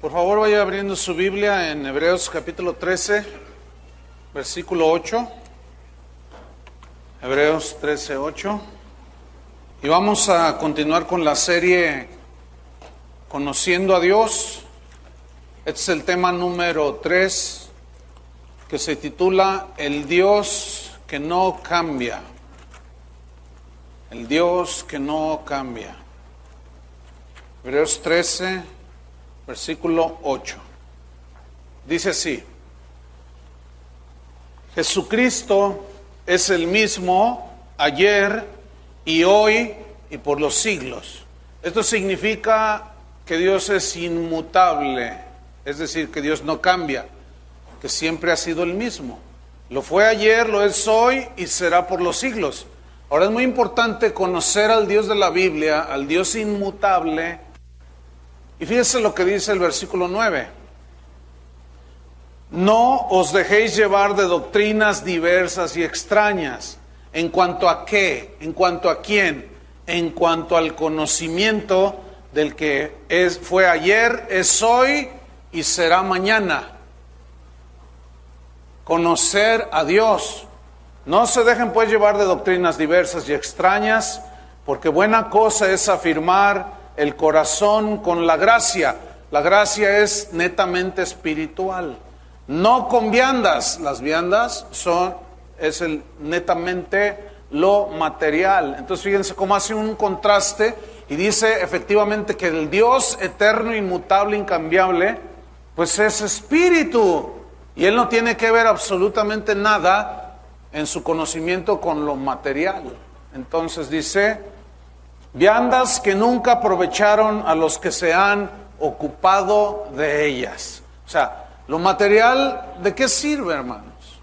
Por favor, vaya abriendo su Biblia en Hebreos capítulo 13, versículo 8. Hebreos 13, 8. Y vamos a continuar con la serie Conociendo a Dios. Este es el tema número 3, que se titula El Dios que no cambia. El Dios que no cambia. Hebreos 13, versículo 8. Dice así: Jesucristo es el mismo ayer y hoy y por los siglos. Esto significa que Dios es inmutable, es decir, que Dios no cambia, que siempre ha sido el mismo. Lo fue ayer, lo es hoy y será por los siglos. Ahora es muy importante conocer al Dios de la Biblia, al Dios inmutable. Y fíjense lo que dice el versículo 9. No os dejéis llevar de doctrinas diversas y extrañas. ¿En cuanto a qué? ¿En cuanto a quién? En cuanto al conocimiento del que fue ayer, es hoy y será mañana. Conocer a Dios. No se dejen pues llevar de doctrinas diversas y extrañas, porque buena cosa es afirmar el corazón con la gracia. La gracia es netamente espiritual, no con viandas. Las viandas es netamente lo material. Entonces fíjense cómo hace un contraste y dice efectivamente que el Dios eterno, inmutable, incambiable, pues es espíritu, y Él no tiene que ver absolutamente nada en su conocimiento con lo material. Entonces dice: viandas que nunca aprovecharon a los que se han ocupado de ellas. O sea, lo material, ¿de qué sirve, hermanos?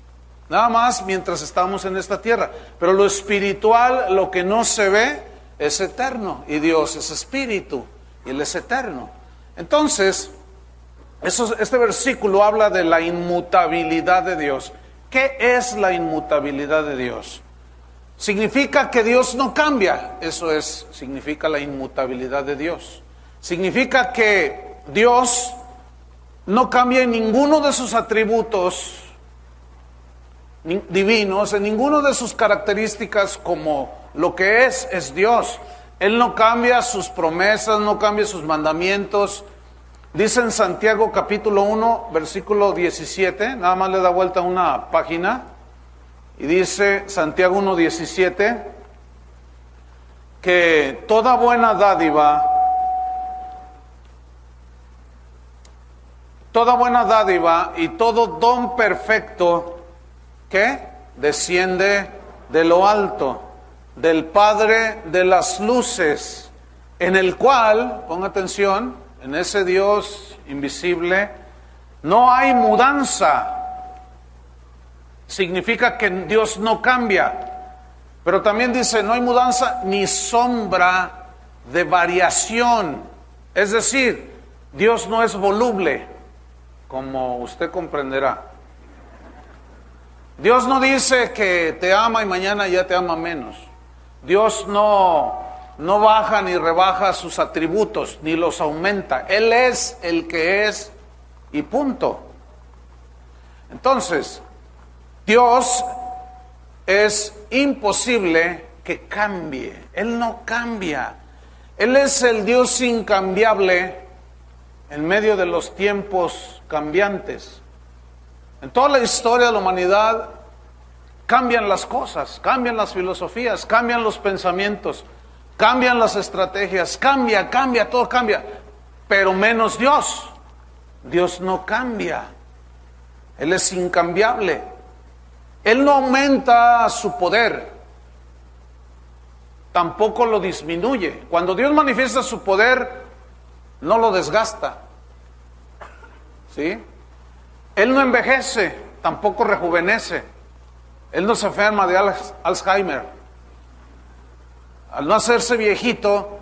Nada más mientras estamos en esta tierra. Pero lo espiritual, lo que no se ve, es eterno. Y Dios es espíritu, y Él es eterno. Entonces, este versículo habla de la inmutabilidad de Dios. ¿Qué es la inmutabilidad de Dios? Significa que Dios no cambia. Significa la inmutabilidad de Dios. Significa que Dios no cambia en ninguno de sus atributos divinos, en ninguno de sus características, como lo que es Dios. Él no cambia sus promesas, no cambia sus mandamientos. Dice en Santiago capítulo 1, versículo 17, nada más le da vuelta una página, y dice Santiago 1:17, que toda buena dádiva y todo don perfecto, ¿qué? Desciende de lo alto, del Padre de las luces, en el cual, ponga atención, en ese Dios invisible no hay mudanza. Significa que Dios no cambia. Pero también dice, no hay mudanza ni sombra de variación. Es decir, Dios no es voluble, como usted comprenderá. Dios no dice que te ama y mañana ya te ama menos. Dios no baja ni rebaja sus atributos, ni los aumenta. Él es el que es y punto. Entonces, Dios es imposible que cambie. Él no cambia. Él es el Dios incambiable en medio de los tiempos cambiantes. En toda la historia de la humanidad cambian las cosas, cambian las filosofías, cambian los pensamientos, cambian las estrategias, cambia, todo cambia, pero menos Dios. Dios no cambia. Él es incambiable. Él no aumenta su poder, tampoco lo disminuye. Cuando Dios manifiesta su poder, no lo desgasta, ¿sí? Él no envejece, tampoco rejuvenece. Él no se enferma de Alzheimer. Al no hacerse viejito,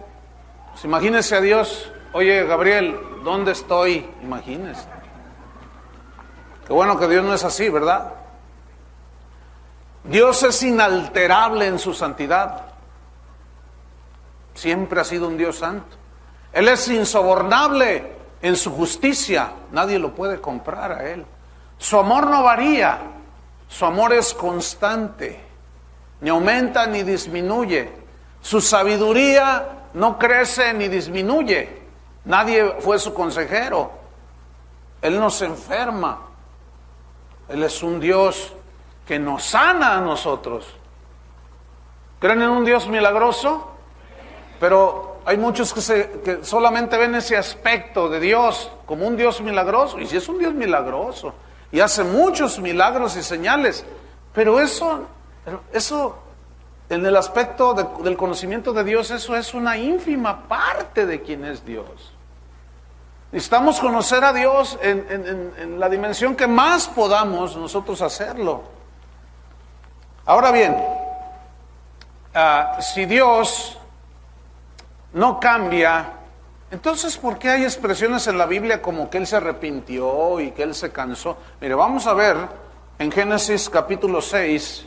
pues imagínese a Dios: oye, Gabriel, ¿dónde estoy? Imagínese. Qué bueno que Dios no es así, ¿verdad? Dios es inalterable en su santidad. Siempre ha sido un Dios santo. Él es insobornable En su justicia nadie lo puede comprar a Él. Su amor no varía, su amor es constante, ni aumenta ni disminuye. Su sabiduría no crece ni disminuye. Nadie fue su consejero. Él no se enferma. Él es un Dios que nos sana a nosotros. ¿Creen en un Dios milagroso? Pero hay muchos que solamente ven ese aspecto de Dios como un Dios milagroso. Y si es un Dios milagroso, y hace muchos milagros y señales, pero eso en el aspecto del conocimiento de Dios, eso es una ínfima parte de quién es Dios. Necesitamos conocer a Dios en la dimensión que más podamos nosotros hacerlo. Ahora bien, si Dios no cambia, entonces ¿por qué hay expresiones en la Biblia como que Él se arrepintió y que Él se cansó? Mire, vamos a ver en Génesis capítulo 6.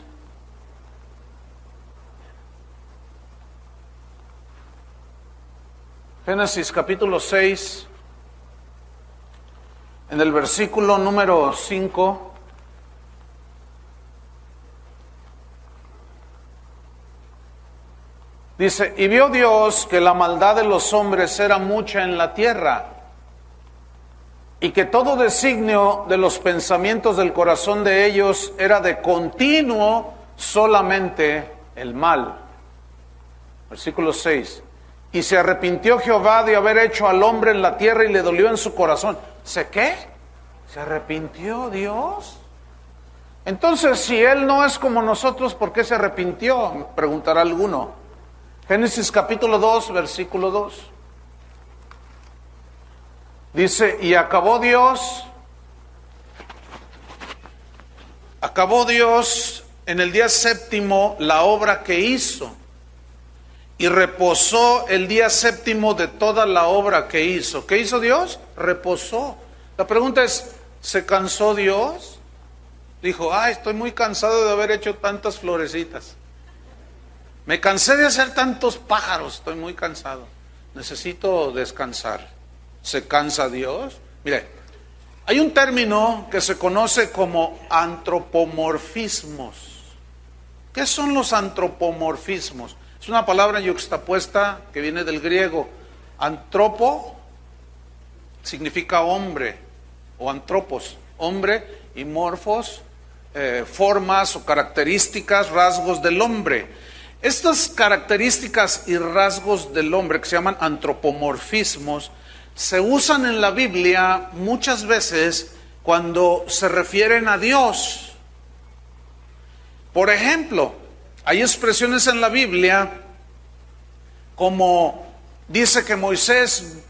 Génesis capítulo 6, en el versículo número 5. Dice, y vio Dios que la maldad de los hombres era mucha en la tierra, y que todo designio de los pensamientos del corazón de ellos era de continuo solamente el mal. Versículo 6. Y se arrepintió Jehová de haber hecho al hombre en la tierra y le dolió en su corazón. ¿Se qué? ¿Se arrepintió Dios? Entonces, si Él no es como nosotros, ¿por qué se arrepintió? Preguntará alguno. Génesis capítulo 2, versículo 2. Dice, y acabó Dios en el día séptimo la obra que hizo, y reposó el día séptimo de toda la obra que hizo. ¿Qué hizo Dios? Reposó. La pregunta es, ¿se cansó Dios? Dijo, estoy muy cansado de haber hecho tantas florecitas. Me cansé de hacer tantos pájaros, estoy muy cansado. Necesito descansar. ¿Se cansa Dios? Mire, hay un término que se conoce como antropomorfismos. ¿Qué son los antropomorfismos? Es una palabra yuxtapuesta que viene del griego. Antropo significa hombre, o antropos, hombre, y morfos, formas o características, rasgos del hombre. Estas características y rasgos del hombre, que se llaman antropomorfismos, se usan en la Biblia muchas veces cuando se refieren a Dios. Por ejemplo, hay expresiones en la Biblia como dice que Moisés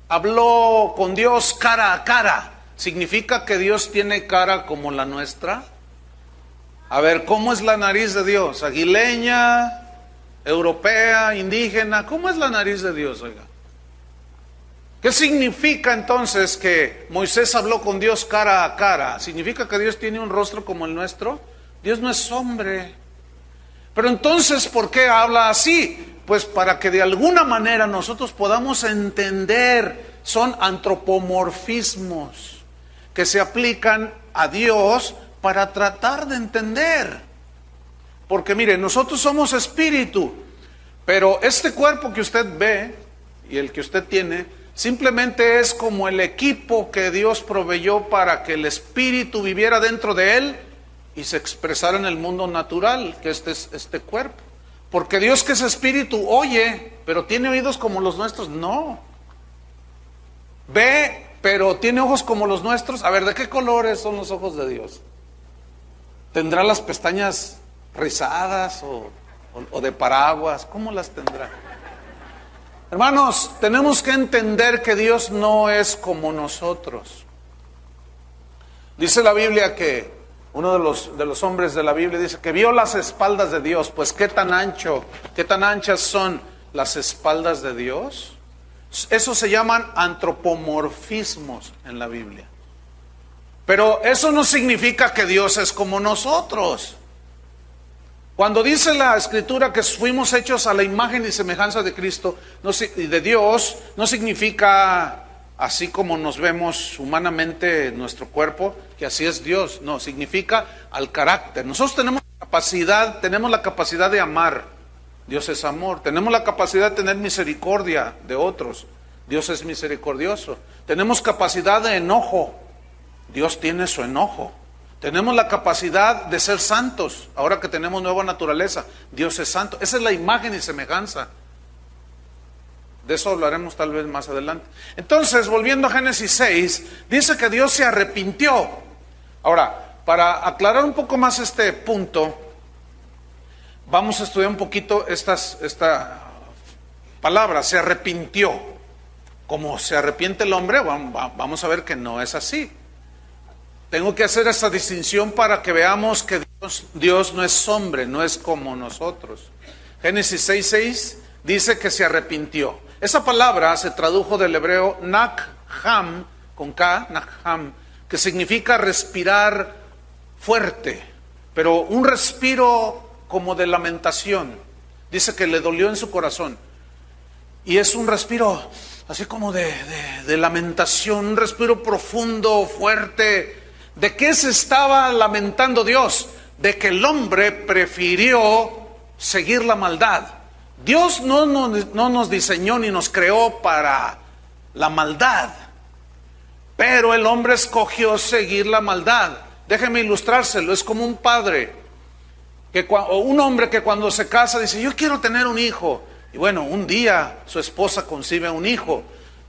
habló con Dios cara a cara. ¿Significa que Dios tiene cara como la nuestra? A ver, ¿cómo es la nariz de Dios? ¿Aguileña, europea, indígena? ¿Cómo es la nariz de Dios, oiga? ¿Qué significa entonces que Moisés habló con Dios cara a cara? ¿Significa que Dios tiene un rostro como el nuestro? Dios no es hombre. Pero entonces, ¿por qué habla así? Pues para que de alguna manera nosotros podamos entender. Son antropomorfismos que se aplican a Dios para tratar de entender. Porque mire, nosotros somos espíritu, pero este cuerpo que usted ve y el que usted tiene, simplemente es como el equipo que Dios proveyó para que el espíritu viviera dentro de él y se expresara en el mundo natural, que este es este cuerpo. Porque Dios, que es espíritu, oye, pero tiene oídos como los nuestros. No. Ve, pero tiene ojos como los nuestros. A ver, ¿de qué colores son los ojos de Dios? ¿Tendrá las pestañas rizadas o de paraguas? ¿Cómo las tendrá? Hermanos, tenemos que entender que Dios no es como nosotros. Dice la Biblia que uno de los hombres de la Biblia dice que vio las espaldas de Dios. Pues qué tan anchas son las espaldas de Dios. Eso se llaman antropomorfismos en la Biblia. Pero eso no significa que Dios es como nosotros. Cuando dice la Escritura que fuimos hechos a la imagen y semejanza de Cristo y de Dios, no significa así como nos vemos humanamente en nuestro cuerpo, que así es Dios. No, significa al carácter. Nosotros tenemos la capacidad de amar. Dios es amor. Tenemos la capacidad de tener misericordia de otros. Dios es misericordioso. Tenemos capacidad de enojo. Dios tiene su enojo. Tenemos la capacidad de ser santos. Ahora que tenemos nueva naturaleza, Dios es santo. Esa es la imagen y semejanza. De eso hablaremos tal vez más adelante. Entonces, volviendo a Génesis 6, dice que Dios se arrepintió. Ahora, para aclarar un poco más este punto, vamos a estudiar un poquito esta palabra, se arrepintió. Como se arrepiente el hombre, vamos a ver que no es así. Tengo que hacer esta distinción para que veamos que Dios no es hombre, no es como nosotros. Génesis 6:6 dice que se arrepintió. Esa palabra se tradujo del hebreo nakham, con K, nakham, que significa respirar fuerte, pero un respiro como de lamentación. Dice que le dolió en su corazón. Y es un respiro así como de lamentación, un respiro profundo, fuerte. ¿De qué se estaba lamentando Dios? De que el hombre prefirió seguir la maldad. Dios no nos diseñó ni nos creó para la maldad, pero el hombre escogió seguir la maldad. Déjeme ilustrárselo, es como un padre, o un hombre que cuando se casa dice, yo quiero tener un hijo. Y bueno, un día su esposa concibe un hijo.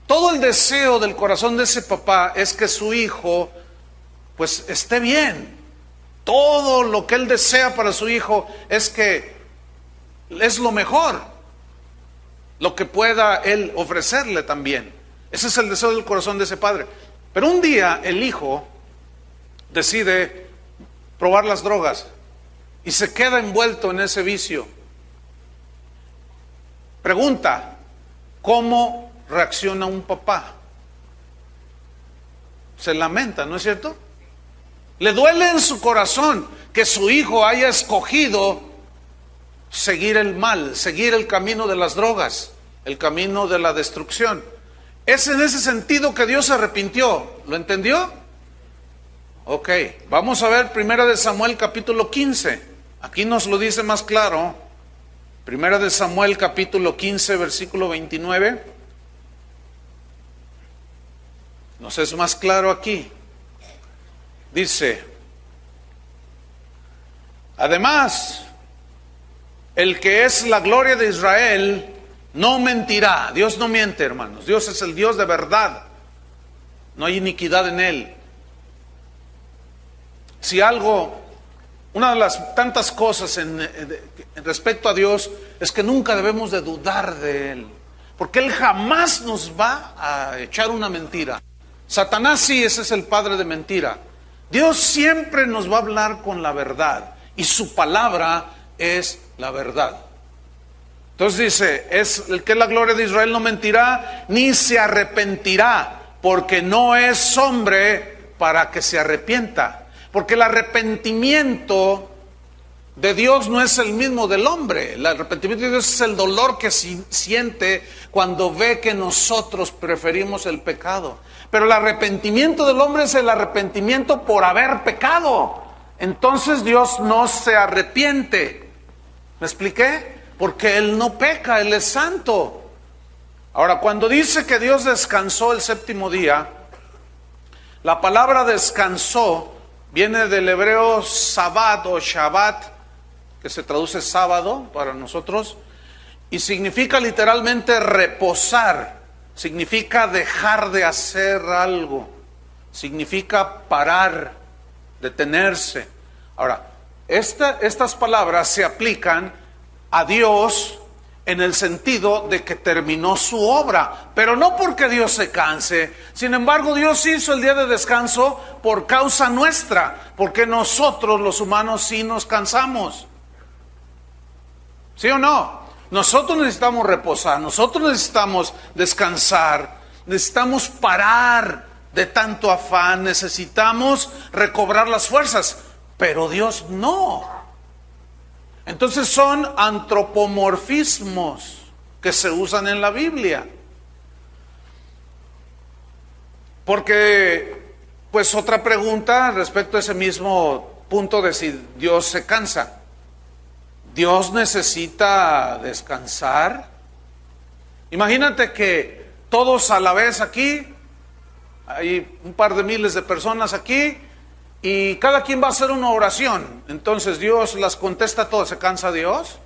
Todo el deseo del corazón de ese papá es que su hijo pues esté bien. Todo lo que él desea para su hijo es que es lo mejor, lo que pueda él ofrecerle también. Ese es el deseo del corazón de ese padre. Pero un día el hijo decide probar las drogas y se queda envuelto en ese vicio. Pregunta, ¿cómo reacciona un papá? Se lamenta, ¿no es cierto? Le duele en su corazón que su hijo haya escogido seguir el mal, seguir el camino de las drogas, el camino de la destrucción. Es en ese sentido que Dios se arrepintió. ¿Lo entendió? Ok, vamos a ver 1 Samuel capítulo 15. Aquí nos lo dice más claro. 1 Samuel capítulo 15 versículo 29. Nos es más claro aquí. Dice, además, el que es la gloria de Israel no mentirá. Dios no miente, hermanos. Dios es el Dios de verdad. No hay iniquidad en él. Si algo, una de las tantas cosas en respecto a Dios es que nunca debemos de dudar de él, porque él jamás nos va a echar una mentira. Satanás sí, ese es el padre de mentira. Dios siempre nos va a hablar con la verdad y su palabra es la verdad. Entonces dice, es el que es la gloria de Israel no mentirá ni se arrepentirá, porque no es hombre para que se arrepienta. Porque el arrepentimiento de Dios no es el mismo del hombre. El arrepentimiento de Dios es el dolor que siente cuando ve que nosotros preferimos el pecado. Pero el arrepentimiento del hombre es el arrepentimiento por haber pecado. Entonces Dios no se arrepiente. ¿Me expliqué? Porque Él no peca, Él es santo. Ahora, cuando dice que Dios descansó el séptimo día, la palabra descansó viene del hebreo sabat o shabbat, que se traduce sábado para nosotros, y significa literalmente reposar, significa dejar de hacer algo, significa parar, detenerse. Ahora, estas palabras se aplican a Dios en el sentido de que terminó su obra, pero no porque Dios se canse. Sin embargo, Dios hizo el día de descanso por causa nuestra, porque nosotros los humanos sí nos cansamos. ¿Sí o no? Nosotros necesitamos reposar, nosotros necesitamos descansar, necesitamos parar de tanto afán, necesitamos recobrar las fuerzas, pero Dios no. Entonces son antropomorfismos que se usan en la Biblia. Porque, pues otra pregunta respecto a ese mismo punto de si Dios se cansa. ¿Dios necesita descansar? Imagínate que todos a la vez aquí, hay un par de miles de personas aquí, y cada quien va a hacer una oración. Entonces Dios las contesta todas. ¿Se cansa Dios?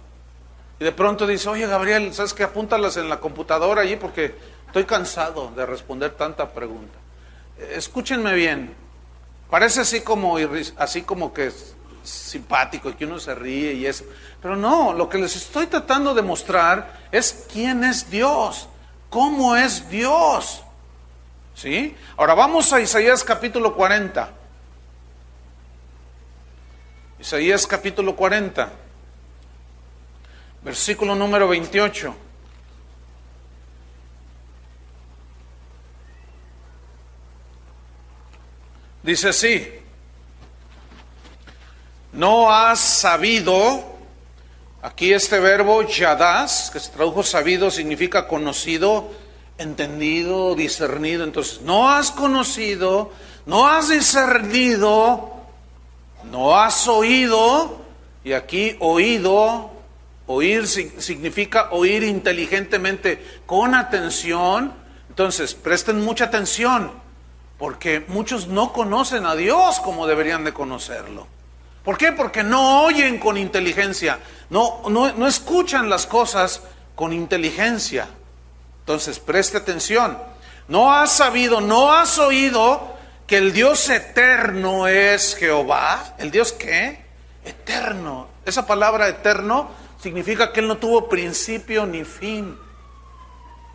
Y de pronto dice, oye Gabriel, ¿sabes qué? Apúntalas en la computadora allí porque estoy cansado de responder tanta pregunta. Escúchenme bien. Parece así como que es simpático y que uno se ríe y eso. Pero no, lo que les estoy tratando de mostrar es quién es Dios, cómo es Dios. ¿Sí? Ahora vamos a Isaías capítulo 40. Isaías capítulo 40, versículo número 28. Dice así: no has sabido, aquí este verbo yadás, que se tradujo sabido, significa conocido, entendido, discernido. Entonces, no has conocido, no has discernido, no has oído, y aquí oír significa oír inteligentemente, con atención. Entonces, presten mucha atención, porque muchos no conocen a Dios como deberían de conocerlo. ¿Por qué? Porque no oyen con inteligencia, no escuchan las cosas con inteligencia. Entonces, preste atención. No has sabido, no has oído que el Dios eterno es Jehová. ¿El Dios qué? Eterno. Esa palabra eterno significa que Él no tuvo principio ni fin.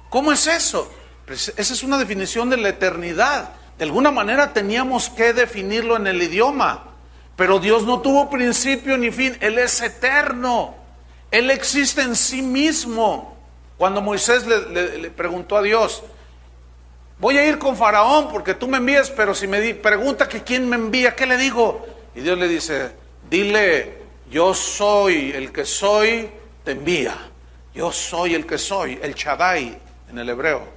¿Cómo es eso? Pues esa es una definición de la eternidad. De alguna manera teníamos que definirlo en el idioma. Pero Dios no tuvo principio ni fin. Él es eterno. Él existe en sí mismo. Cuando Moisés le preguntó a Dios, voy a ir con Faraón porque tú me envías, pero si me pregunta que quién me envía, ¿qué le digo? Y Dios le dice, dile, yo soy el que soy, te envía. Yo soy el que soy, el Shaddai en el hebreo.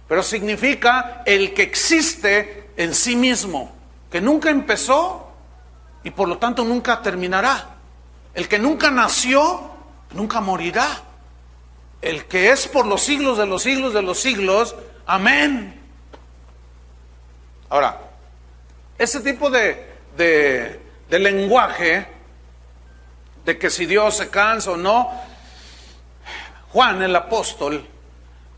Pero significa el que existe en sí mismo, que nunca empezó y por lo tanto nunca terminará. El que nunca nació, nunca morirá. El que es por los siglos de los siglos de los siglos. Amén. Ahora, ese tipo de lenguaje, de que si Dios se cansa o no, Juan el apóstol,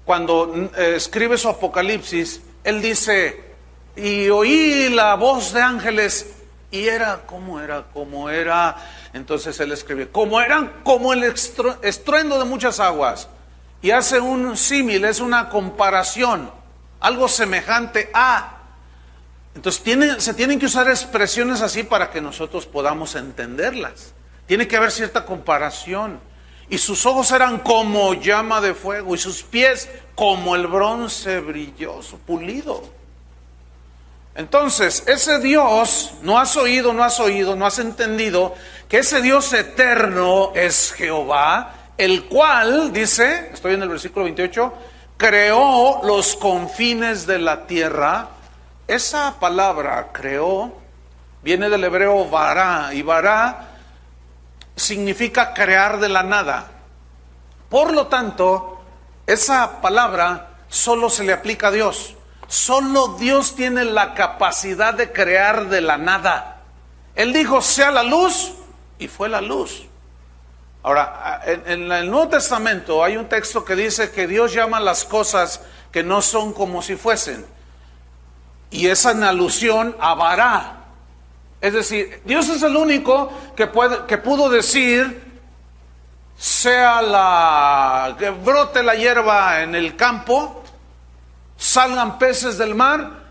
cuando escribe su Apocalipsis, él dice, y oí la voz de ángeles, y era, ¿cómo era? Entonces él escribe, como el estruendo de muchas aguas. Y hace un símil, es una comparación, algo semejante a. Entonces se tienen que usar expresiones así para que nosotros podamos entenderlas. Tiene que haber cierta comparación. Y sus ojos eran como llama de fuego, y sus pies como el bronce brilloso, pulido. Entonces, ese Dios, no has oído, no has entendido que ese Dios eterno es Jehová, el cual, dice, estoy en el versículo 28, creó los confines de la tierra. Esa palabra, creó, viene del hebreo vará, y vará significa crear de la nada. Por lo tanto, esa palabra solo se le aplica a Dios. Solo Dios tiene la capacidad de crear de la nada. Él dijo, sea la luz, y fue la luz. Ahora, en el Nuevo Testamento hay un texto que dice que Dios llama las cosas que no son como si fuesen. Y esa en alusión a vará. Es decir, Dios es el único que pudo decir, que brote la hierba en el campo, salgan peces del mar,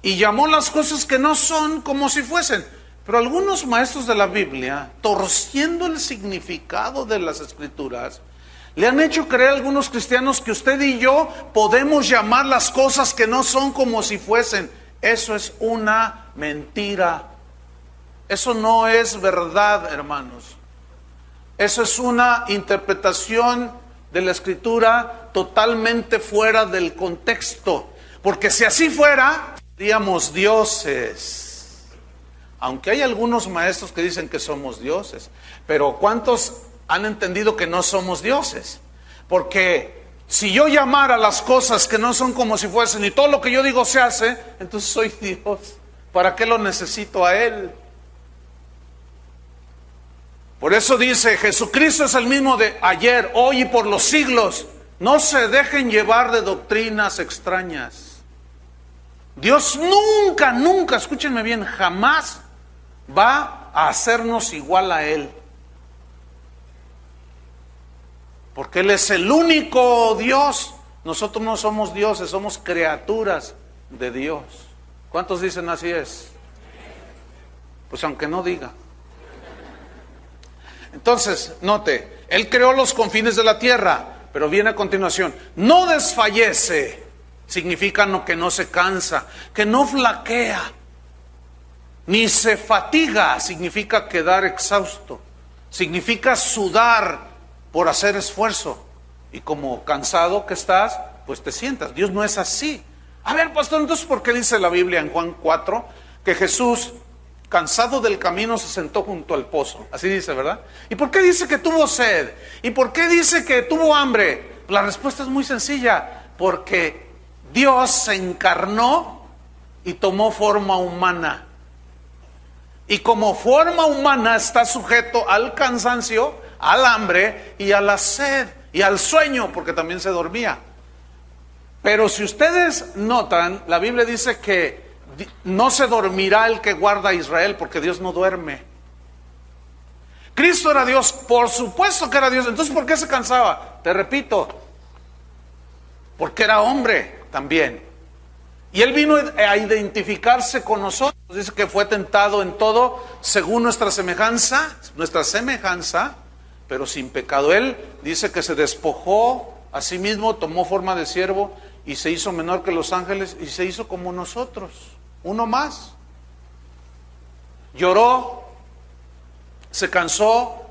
y llamó las cosas que no son como si fuesen. Pero algunos maestros de la Biblia, torciendo el significado de las Escrituras, le han hecho creer a algunos cristianos que usted y yo podemos llamar las cosas que no son como si fuesen. Eso es una mentira. Eso no es verdad, hermanos. Eso es una interpretación de la Escritura totalmente fuera del contexto. Porque si así fuera, seríamos dioses. Aunque hay algunos maestros que dicen que somos dioses, pero ¿cuántos han entendido que no somos dioses? Porque si yo llamara las cosas que no son como si fuesen y todo lo que yo digo se hace, entonces soy Dios. ¿Para qué lo necesito a Él? Por eso dice, Jesucristo es el mismo de ayer, hoy y por los siglos. No se dejen llevar de doctrinas extrañas. Dios nunca, nunca, escúchenme bien, jamás va a hacernos igual a Él. Porque Él es el único Dios. Nosotros no somos dioses, somos criaturas de Dios. ¿Cuántos dicen así es? Pues aunque no diga. Entonces, note, Él creó los confines de la tierra, pero viene a continuación. No desfallece, significa que no se cansa, que no flaquea, ni se fatiga, significa quedar exhausto, significa sudar por hacer esfuerzo. Y como cansado que estás, pues te sientas. Dios no es así. A ver, pastor, entonces ¿por qué dice la Biblia en Juan 4 que Jesús, cansado del camino, se sentó junto al pozo? Así dice, ¿verdad? ¿Y por qué dice que tuvo sed? ¿Y por qué dice que tuvo hambre? La respuesta es muy sencilla. Porque Dios se encarnó y tomó forma humana. Y como forma humana está sujeto al cansancio, al hambre y a la sed y al sueño, porque también se dormía. Pero si ustedes notan, la Biblia dice que no se dormirá el que guarda a Israel, porque Dios no duerme. Cristo era Dios, por supuesto que era Dios. Entonces, ¿por qué se cansaba? Te repito, porque era hombre también. Y Él vino a identificarse con nosotros. Dice que fue tentado en todo según nuestra semejanza, pero sin pecado. Él dice que se despojó a sí mismo, tomó forma de siervo y se hizo menor que los ángeles y se hizo como nosotros, uno más. Lloró, se cansó,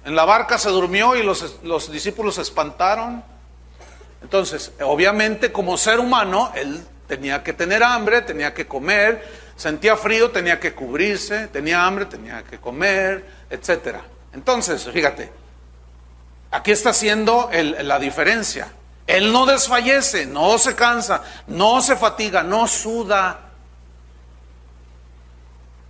en la barca se durmió y los discípulos se espantaron. Entonces, obviamente como ser humano, Él tenía que tener hambre, tenía que comer, sentía frío, tenía que cubrirse, tenía hambre, tenía que comer, etcétera. Entonces, fíjate, aquí está haciendo la diferencia. Él no desfallece, no se cansa, no se fatiga, no suda,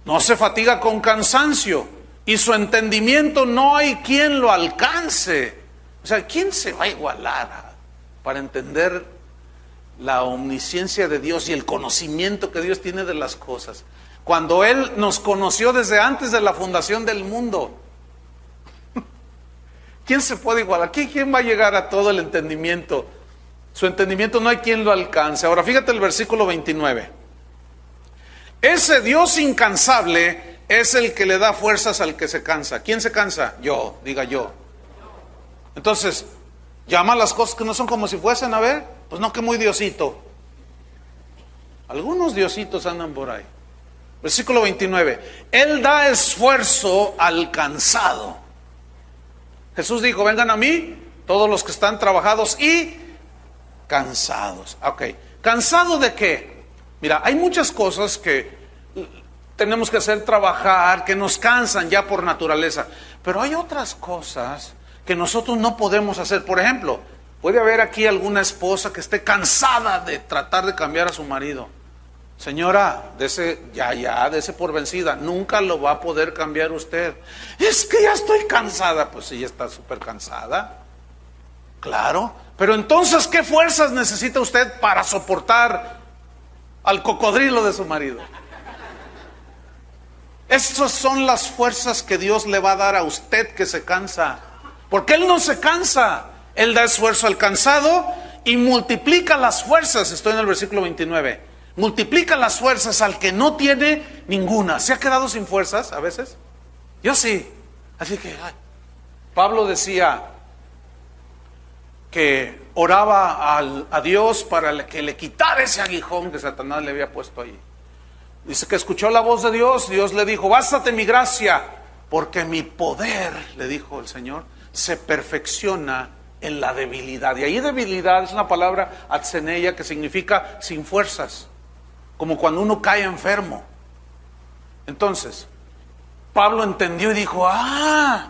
no se fatiga con cansancio, y su entendimiento no hay quien lo alcance. O sea, ¿quién se va a igualar para entender la omnisciencia de Dios y el conocimiento que Dios tiene de las cosas? Cuando Él nos conoció desde antes de la fundación del mundo. ¿Quién se puede igualar? ¿Quién va a llegar a todo el entendimiento? Su entendimiento no hay quien lo alcance. Ahora fíjate el versículo 29. Ese Dios incansable es el que le da fuerzas al que se cansa. ¿Quién se cansa? Yo, diga yo. Entonces, llama las cosas que no son como si fuesen, a ver. Pues no, que muy diosito. Algunos diositos andan por ahí. Versículo 29. Él da esfuerzo al cansado. Jesús dijo, vengan a mí, todos los que están trabajados y cansados. Ok, ¿cansado de qué? Mira, hay muchas cosas que tenemos que hacer trabajar, que nos cansan ya por naturaleza. Pero hay otras cosas que nosotros no podemos hacer. Por ejemplo, puede haber aquí alguna esposa que esté cansada de tratar de cambiar a su marido. Señora, dese por vencida, nunca lo va a poder cambiar usted. Es que ya estoy cansada. Pues sí, ya está súper cansada. Claro, pero entonces, ¿qué fuerzas necesita usted para soportar al cocodrilo de su marido? Estas son las fuerzas que Dios le va a dar a usted que se cansa. Porque Él no se cansa. Él da esfuerzo al cansado y multiplica las fuerzas. Estoy en el versículo 29. Multiplica las fuerzas al que no tiene ninguna. ¿Se ha quedado sin fuerzas a veces? Yo sí. Así que Pablo decía que oraba a Dios para que le quitara ese aguijón que Satanás le había puesto ahí. Dice que escuchó la voz de Dios. Dios le dijo, bástate mi gracia, porque mi poder, le dijo el Señor, se perfecciona en la debilidad. Y ahí debilidad es una palabra atseneia que significa sin fuerzas, como cuando uno cae enfermo. Entonces, Pablo entendió y dijo, a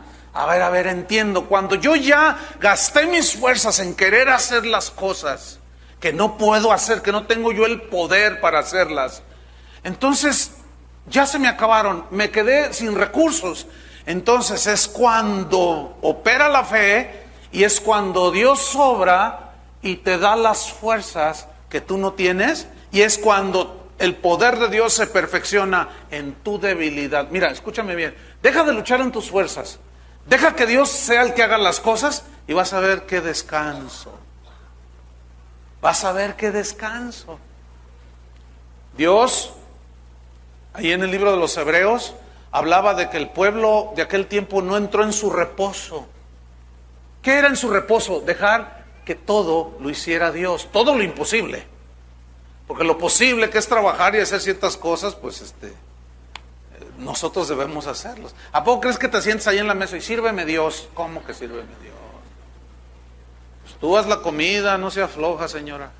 ver, entiendo. Cuando yo ya gasté mis fuerzas en querer hacer las cosas que no puedo hacer, que no tengo yo el poder para hacerlas, entonces ya se me acabaron, me quedé sin recursos. Entonces es cuando opera la fe y es cuando Dios obra y te da las fuerzas que tú no tienes, y es cuando el poder de Dios se perfecciona en tu debilidad. Mira, escúchame bien, deja de luchar en tus fuerzas, deja que Dios sea el que haga las cosas y vas a ver qué descanso. Vas a ver qué descanso. Dios, ahí en el libro de los Hebreos, hablaba de que el pueblo de aquel tiempo no entró en su reposo. ¿Qué era en su reposo? Dejar que todo lo hiciera Dios, todo lo imposible. Porque lo posible que es trabajar y hacer ciertas cosas, pues nosotros debemos hacerlos. ¿A poco crees que te sientes ahí en la mesa y sírveme Dios? ¿Cómo que sírveme Dios? Pues tú haz la comida, no sea floja, señora.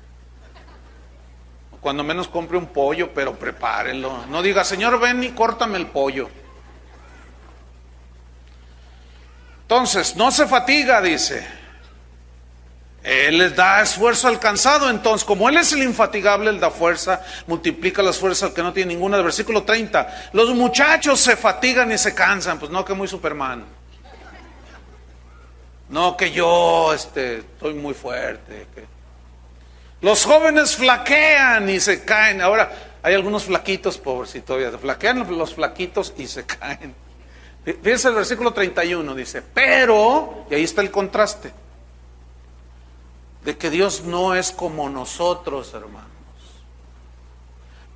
Cuando menos compre un pollo, pero prepárelo. No diga, Señor, ven y córtame el pollo. Entonces, no se fatiga, dice. Él les da esfuerzo al cansado. Entonces, como Él es el infatigable, Él da fuerza, multiplica las fuerzas al que no tiene ninguna. Del versículo 30, los muchachos se fatigan y se cansan. Pues no, que muy Superman. No, que yo estoy muy fuerte. Los jóvenes flaquean y se caen. Ahora, hay algunos flaquitos, pobrecitos, todavía flaquean los flaquitos y se caen. Fíjense el versículo 31, dice, pero, y ahí está el contraste, de que Dios no es como nosotros, hermanos.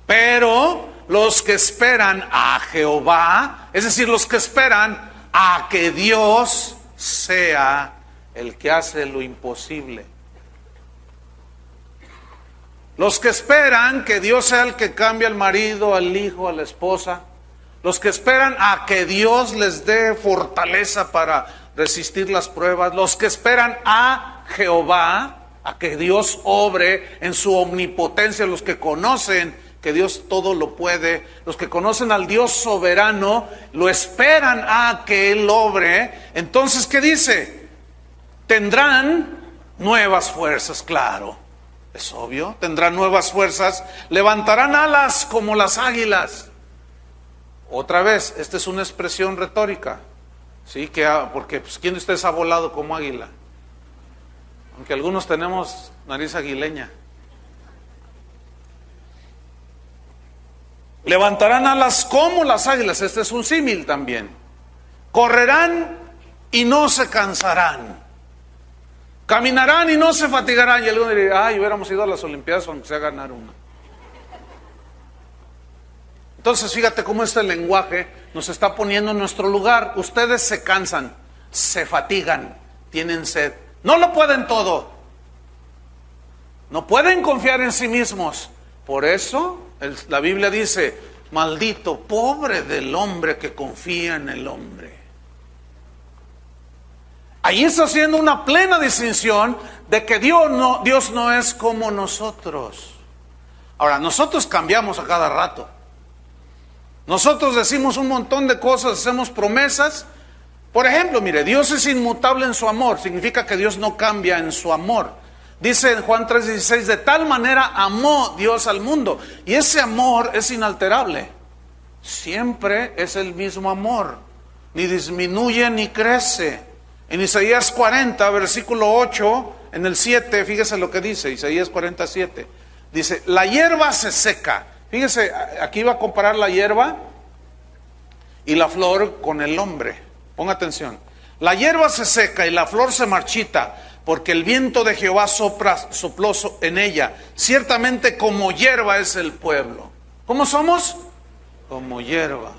Pero los que esperan a Jehová, es decir, los que esperan a que Dios sea el que hace lo imposible. Los que esperan que Dios sea el que cambie al marido, al hijo, a la esposa. Los que esperan a que Dios les dé fortaleza para resistir las pruebas. Los que esperan a Jehová, a que Dios obre en su omnipotencia. Los que conocen que Dios todo lo puede. Los que conocen al Dios soberano, lo esperan a que Él obre. Entonces, ¿qué dice? Tendrán nuevas fuerzas, claro. Es obvio, tendrán nuevas fuerzas, levantarán alas como las águilas. Otra vez, esta es una expresión retórica, ¿sí? Porque ¿quién de ustedes ha volado como águila? Aunque algunos tenemos nariz aguileña. Levantarán alas como las águilas, este es un símil también. Correrán y no se cansarán. Caminarán y no se fatigarán. Y alguno diría, hubiéramos ido a las Olimpiadas aunque sea ganar una. Entonces fíjate cómo este lenguaje nos está poniendo en nuestro lugar. Ustedes se cansan, se fatigan, tienen sed, no lo pueden todo, no pueden confiar en sí mismos. Por eso la Biblia dice, maldito, pobre del hombre que confía en el hombre. Ahí está haciendo una plena distinción de que Dios no es como nosotros. Ahora, nosotros cambiamos a cada rato. Nosotros decimos un montón de cosas, hacemos promesas. Por ejemplo, mire, Dios es inmutable en su amor. Significa que Dios no cambia en su amor. Dice en Juan 3:16, de tal manera amó Dios al mundo. Y ese amor es inalterable. Siempre es el mismo amor. Ni disminuye ni crece. En Isaías 40, versículo 8, en el 7, fíjese lo que dice, Isaías 47. Dice, la hierba se seca. Fíjese, aquí va a comparar la hierba y la flor con el hombre. Ponga atención. La hierba se seca y la flor se marchita, porque el viento de Jehová sopló en ella. Ciertamente como hierba es el pueblo. ¿Cómo somos? Como hierba.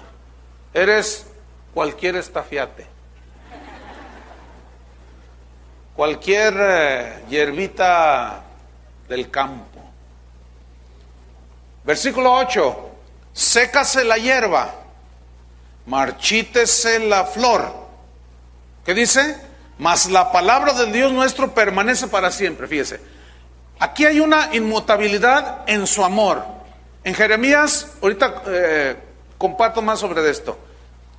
Eres cualquier estafiate. Cualquier hierbita del campo. Versículo 8. Sécase la hierba, marchítese la flor. ¿Qué dice? mas la palabra del Dios nuestro permanece para siempre. Fíjese, aquí hay una inmutabilidad en su amor. En Jeremías, ahorita comparto más sobre esto.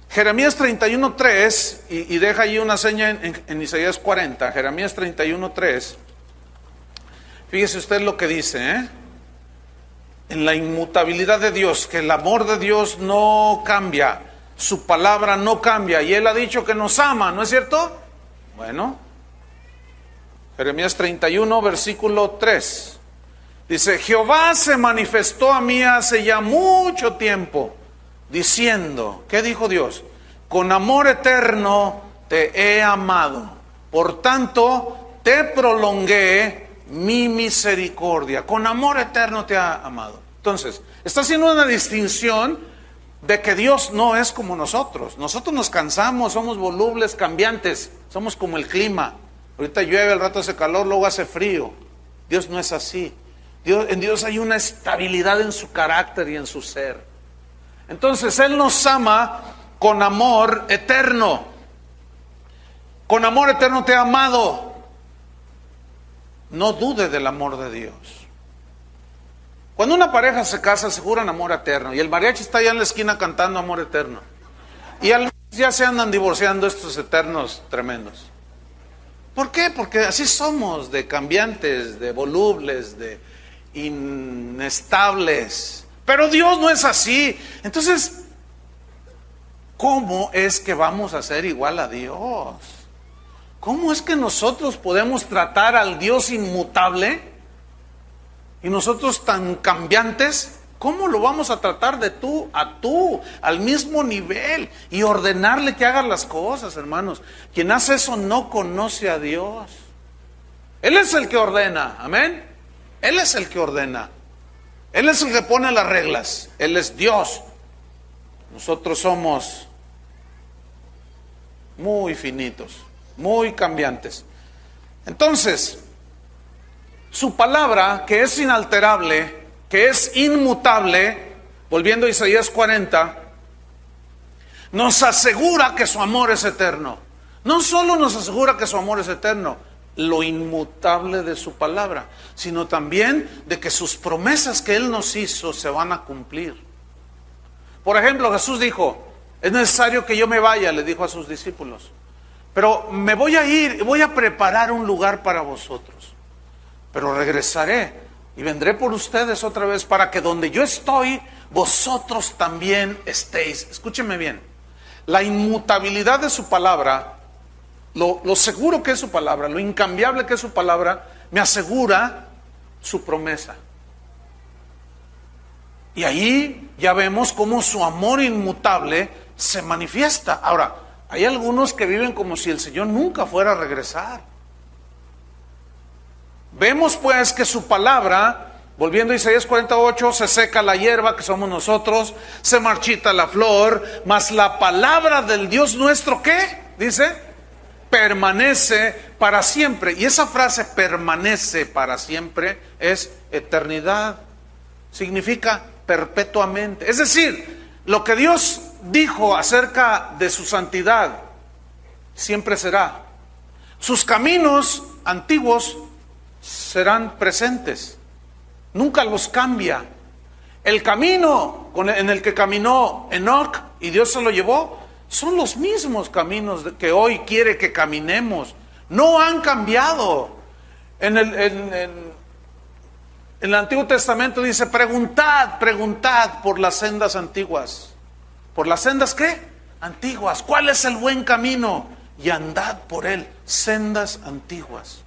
Jeremías 31:3, y deja ahí una seña en Isaías 40, Jeremías 31:3. Fíjese usted lo que dice, en la inmutabilidad de Dios, que el amor de Dios no cambia, su palabra no cambia, y Él ha dicho que nos ama, ¿no es cierto? Bueno, Jeremías 31, versículo 3, dice: Jehová se manifestó a mí hace ya mucho tiempo, diciendo, ¿qué dijo Dios? Con amor eterno te he amado, por tanto te prolongué mi misericordia. Con amor eterno te ha amado. Entonces, está haciendo una distinción de que Dios no es como nosotros. Nosotros nos cansamos, somos volubles, cambiantes, somos como el clima. Ahorita llueve, al rato hace calor, luego hace frío. Dios no es así. En Dios hay una estabilidad en su carácter y en su ser. Entonces Él nos ama con amor eterno. Con amor eterno te ha amado. No dude del amor de Dios. Cuando una pareja se casa, se juran amor eterno, y el mariachi está allá en la esquina cantando amor eterno, y al mes ya se andan divorciando estos eternos tremendos. ¿Por qué? Porque así somos, de cambiantes, de volubles, de inestables. Pero Dios no es así. Entonces, ¿cómo es que vamos a ser igual a Dios? ¿Cómo es que nosotros podemos tratar al Dios inmutable y nosotros tan cambiantes? ¿Cómo lo vamos a tratar de tú a tú, al mismo nivel, y ordenarle que haga las cosas, hermanos? Quien hace eso no conoce a Dios. Él es el que ordena, amén. Él es el que ordena. Él es el que pone las reglas. Él es Dios. Nosotros somos muy finitos, muy cambiantes. Entonces, su palabra, que es inalterable, que es inmutable, volviendo a Isaías 40, nos asegura que su amor es eterno. No solo nos asegura que su amor es eterno, lo inmutable de su palabra, sino también de que sus promesas que Él nos hizo se van a cumplir. Por ejemplo, Jesús dijo: es necesario que yo me vaya, le dijo a sus discípulos, pero me voy a ir y voy a preparar un lugar para vosotros. Pero regresaré y vendré por ustedes otra vez, para que donde yo estoy, vosotros también estéis. Escúchenme bien. La inmutabilidad de su palabra, lo seguro que es su palabra, lo incambiable que es su palabra, me asegura su promesa. Y ahí ya vemos cómo su amor inmutable se manifiesta. Ahora, hay algunos que viven como si el Señor nunca fuera a regresar. Vemos pues que su palabra, volviendo a Isaías 48, se seca la hierba, que somos nosotros, se marchita la flor, mas la palabra del Dios nuestro, ¿qué? Dice, permanece para siempre. Y esa frase, permanece para siempre, es eternidad. Significa perpetuamente. Es decir, lo que Dios dijo acerca de su santidad, siempre será. Sus caminos antiguos serán presentes, nunca los cambia. El camino en el que caminó Enoc y Dios se lo llevó, son los mismos caminos que hoy quiere que caminemos. No han cambiado. En el Antiguo Testamento dice: preguntad por las sendas antiguas. ¿Por las sendas qué? Antiguas. ¿Cuál es el buen camino? Y andad por él. Sendas antiguas.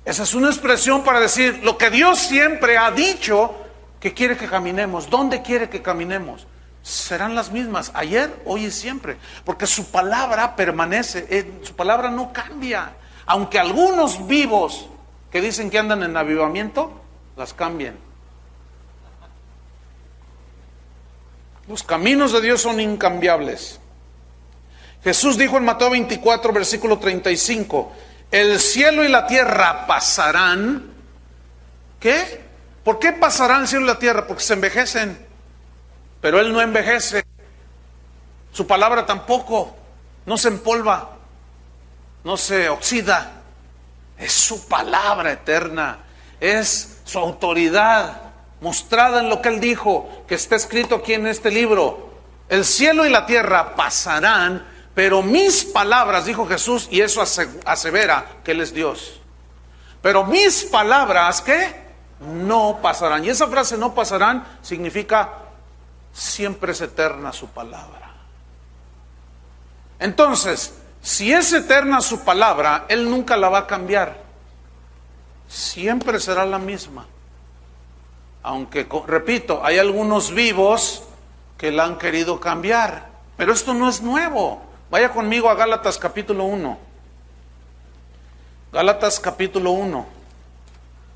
Esa es una expresión para decir lo que Dios siempre ha dicho que quiere que caminemos. ¿Dónde quiere que caminemos? Serán las mismas, ayer, hoy y siempre. Porque su palabra permanece, su palabra no cambia. Aunque algunos vivos que dicen que andan en avivamiento, las cambien. Los caminos de Dios son incambiables. Jesús dijo en Mateo 24, versículo 35, el cielo y la tierra pasarán. ¿Qué? ¿Por qué pasarán el cielo y la tierra? Porque se envejecen. Pero Él no envejece. Su palabra tampoco, no se empolva. no se oxida. Es su palabra eterna, es su autoridad mostrada en lo que Él dijo, que está escrito aquí en este libro. El cielo y la tierra pasarán, pero mis palabras, dijo Jesús, y eso asevera que Él es Dios. Pero mis palabras, ¿qué? No pasarán. Y esa frase no pasarán significa siempre es eterna su palabra. Entonces, si es eterna su palabra, Él nunca la va a cambiar. Siempre será la misma. Aunque, repito, hay algunos vivos que la han querido cambiar. Pero esto no es nuevo. Vaya conmigo a Gálatas capítulo 1. Gálatas capítulo 1.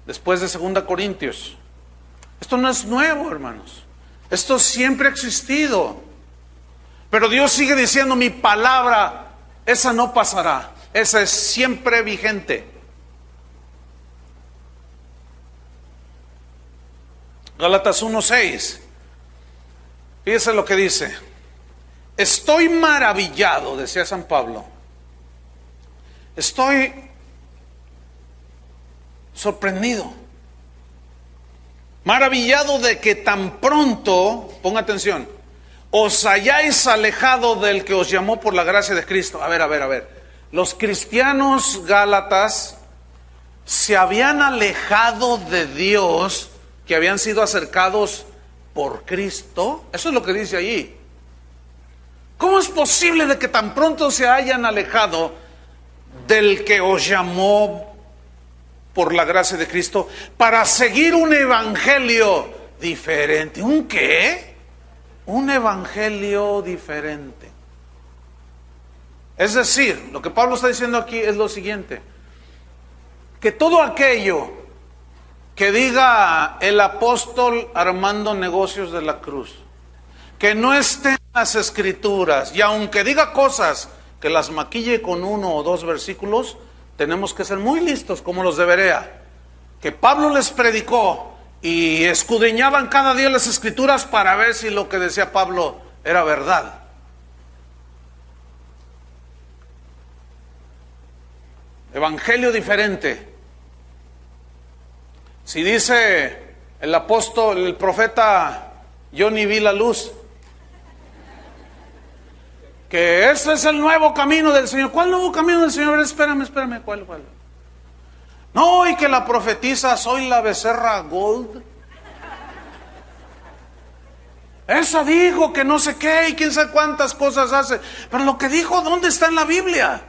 Después de 2 Corintios. Esto no es nuevo, hermanos. Esto siempre ha existido. Pero Dios sigue diciendo, mi palabra, esa no pasará. Esa es siempre vigente. Gálatas 1:6. Fíjese lo que dice. Estoy maravillado, decía San Pablo. Estoy sorprendido. Maravillado de que tan pronto, ponga atención, os hayáis alejado del que os llamó por la gracia de Cristo. A ver. Los cristianos gálatas se habían alejado de Dios, que habían sido acercados por Cristo. Eso es lo que dice allí. ¿Cómo es posible de que tan pronto se hayan alejado del que os llamó por la gracia de Cristo para seguir un evangelio diferente? ¿Un qué? Un evangelio diferente. Es decir, lo que Pablo está diciendo aquí es lo siguiente: que todo aquello que diga el apóstol Armando Negocios de la Cruz, que no esté en las Escrituras, y aunque diga cosas que las maquille con 1 o 2 versículos, tenemos que ser muy listos como los de Berea, que Pablo les predicó y escudriñaban cada día las Escrituras para ver si lo que decía Pablo era verdad. Evangelio diferente. Si dice el apóstol, el profeta, yo ni vi la luz, que ese es el nuevo camino del Señor. ¿Cuál nuevo camino del Señor? Espérame, ¿cuál? No, y que la profetiza, soy la becerra Gold. Esa dijo que no sé qué y quién sabe cuántas cosas hace. Pero lo que dijo, ¿dónde está en la Biblia?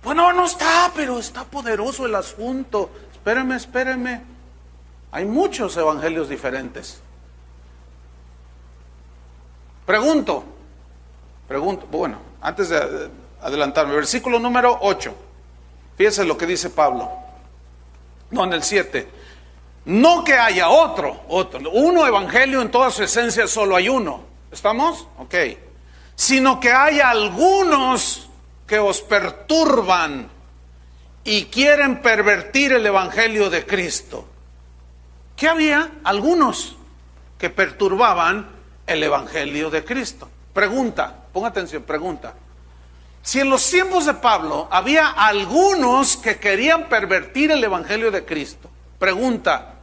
Bueno, no está, pero está poderoso el asunto. Espéreme. Hay muchos evangelios diferentes. Pregunto, bueno, antes de adelantarme, versículo número 8. Fíjense lo que dice Pablo. No, en el 7. No que haya otro. Uno evangelio en toda su esencia, solo hay uno. ¿Estamos? Ok. Sino que haya algunos que os perturban y quieren pervertir el evangelio de Cristo. ¿Qué había? Algunos que perturbaban el evangelio de Cristo. Pregunta, ponga atención, pregunta. Si en los tiempos de Pablo había algunos que querían pervertir el evangelio de Cristo, pregunta,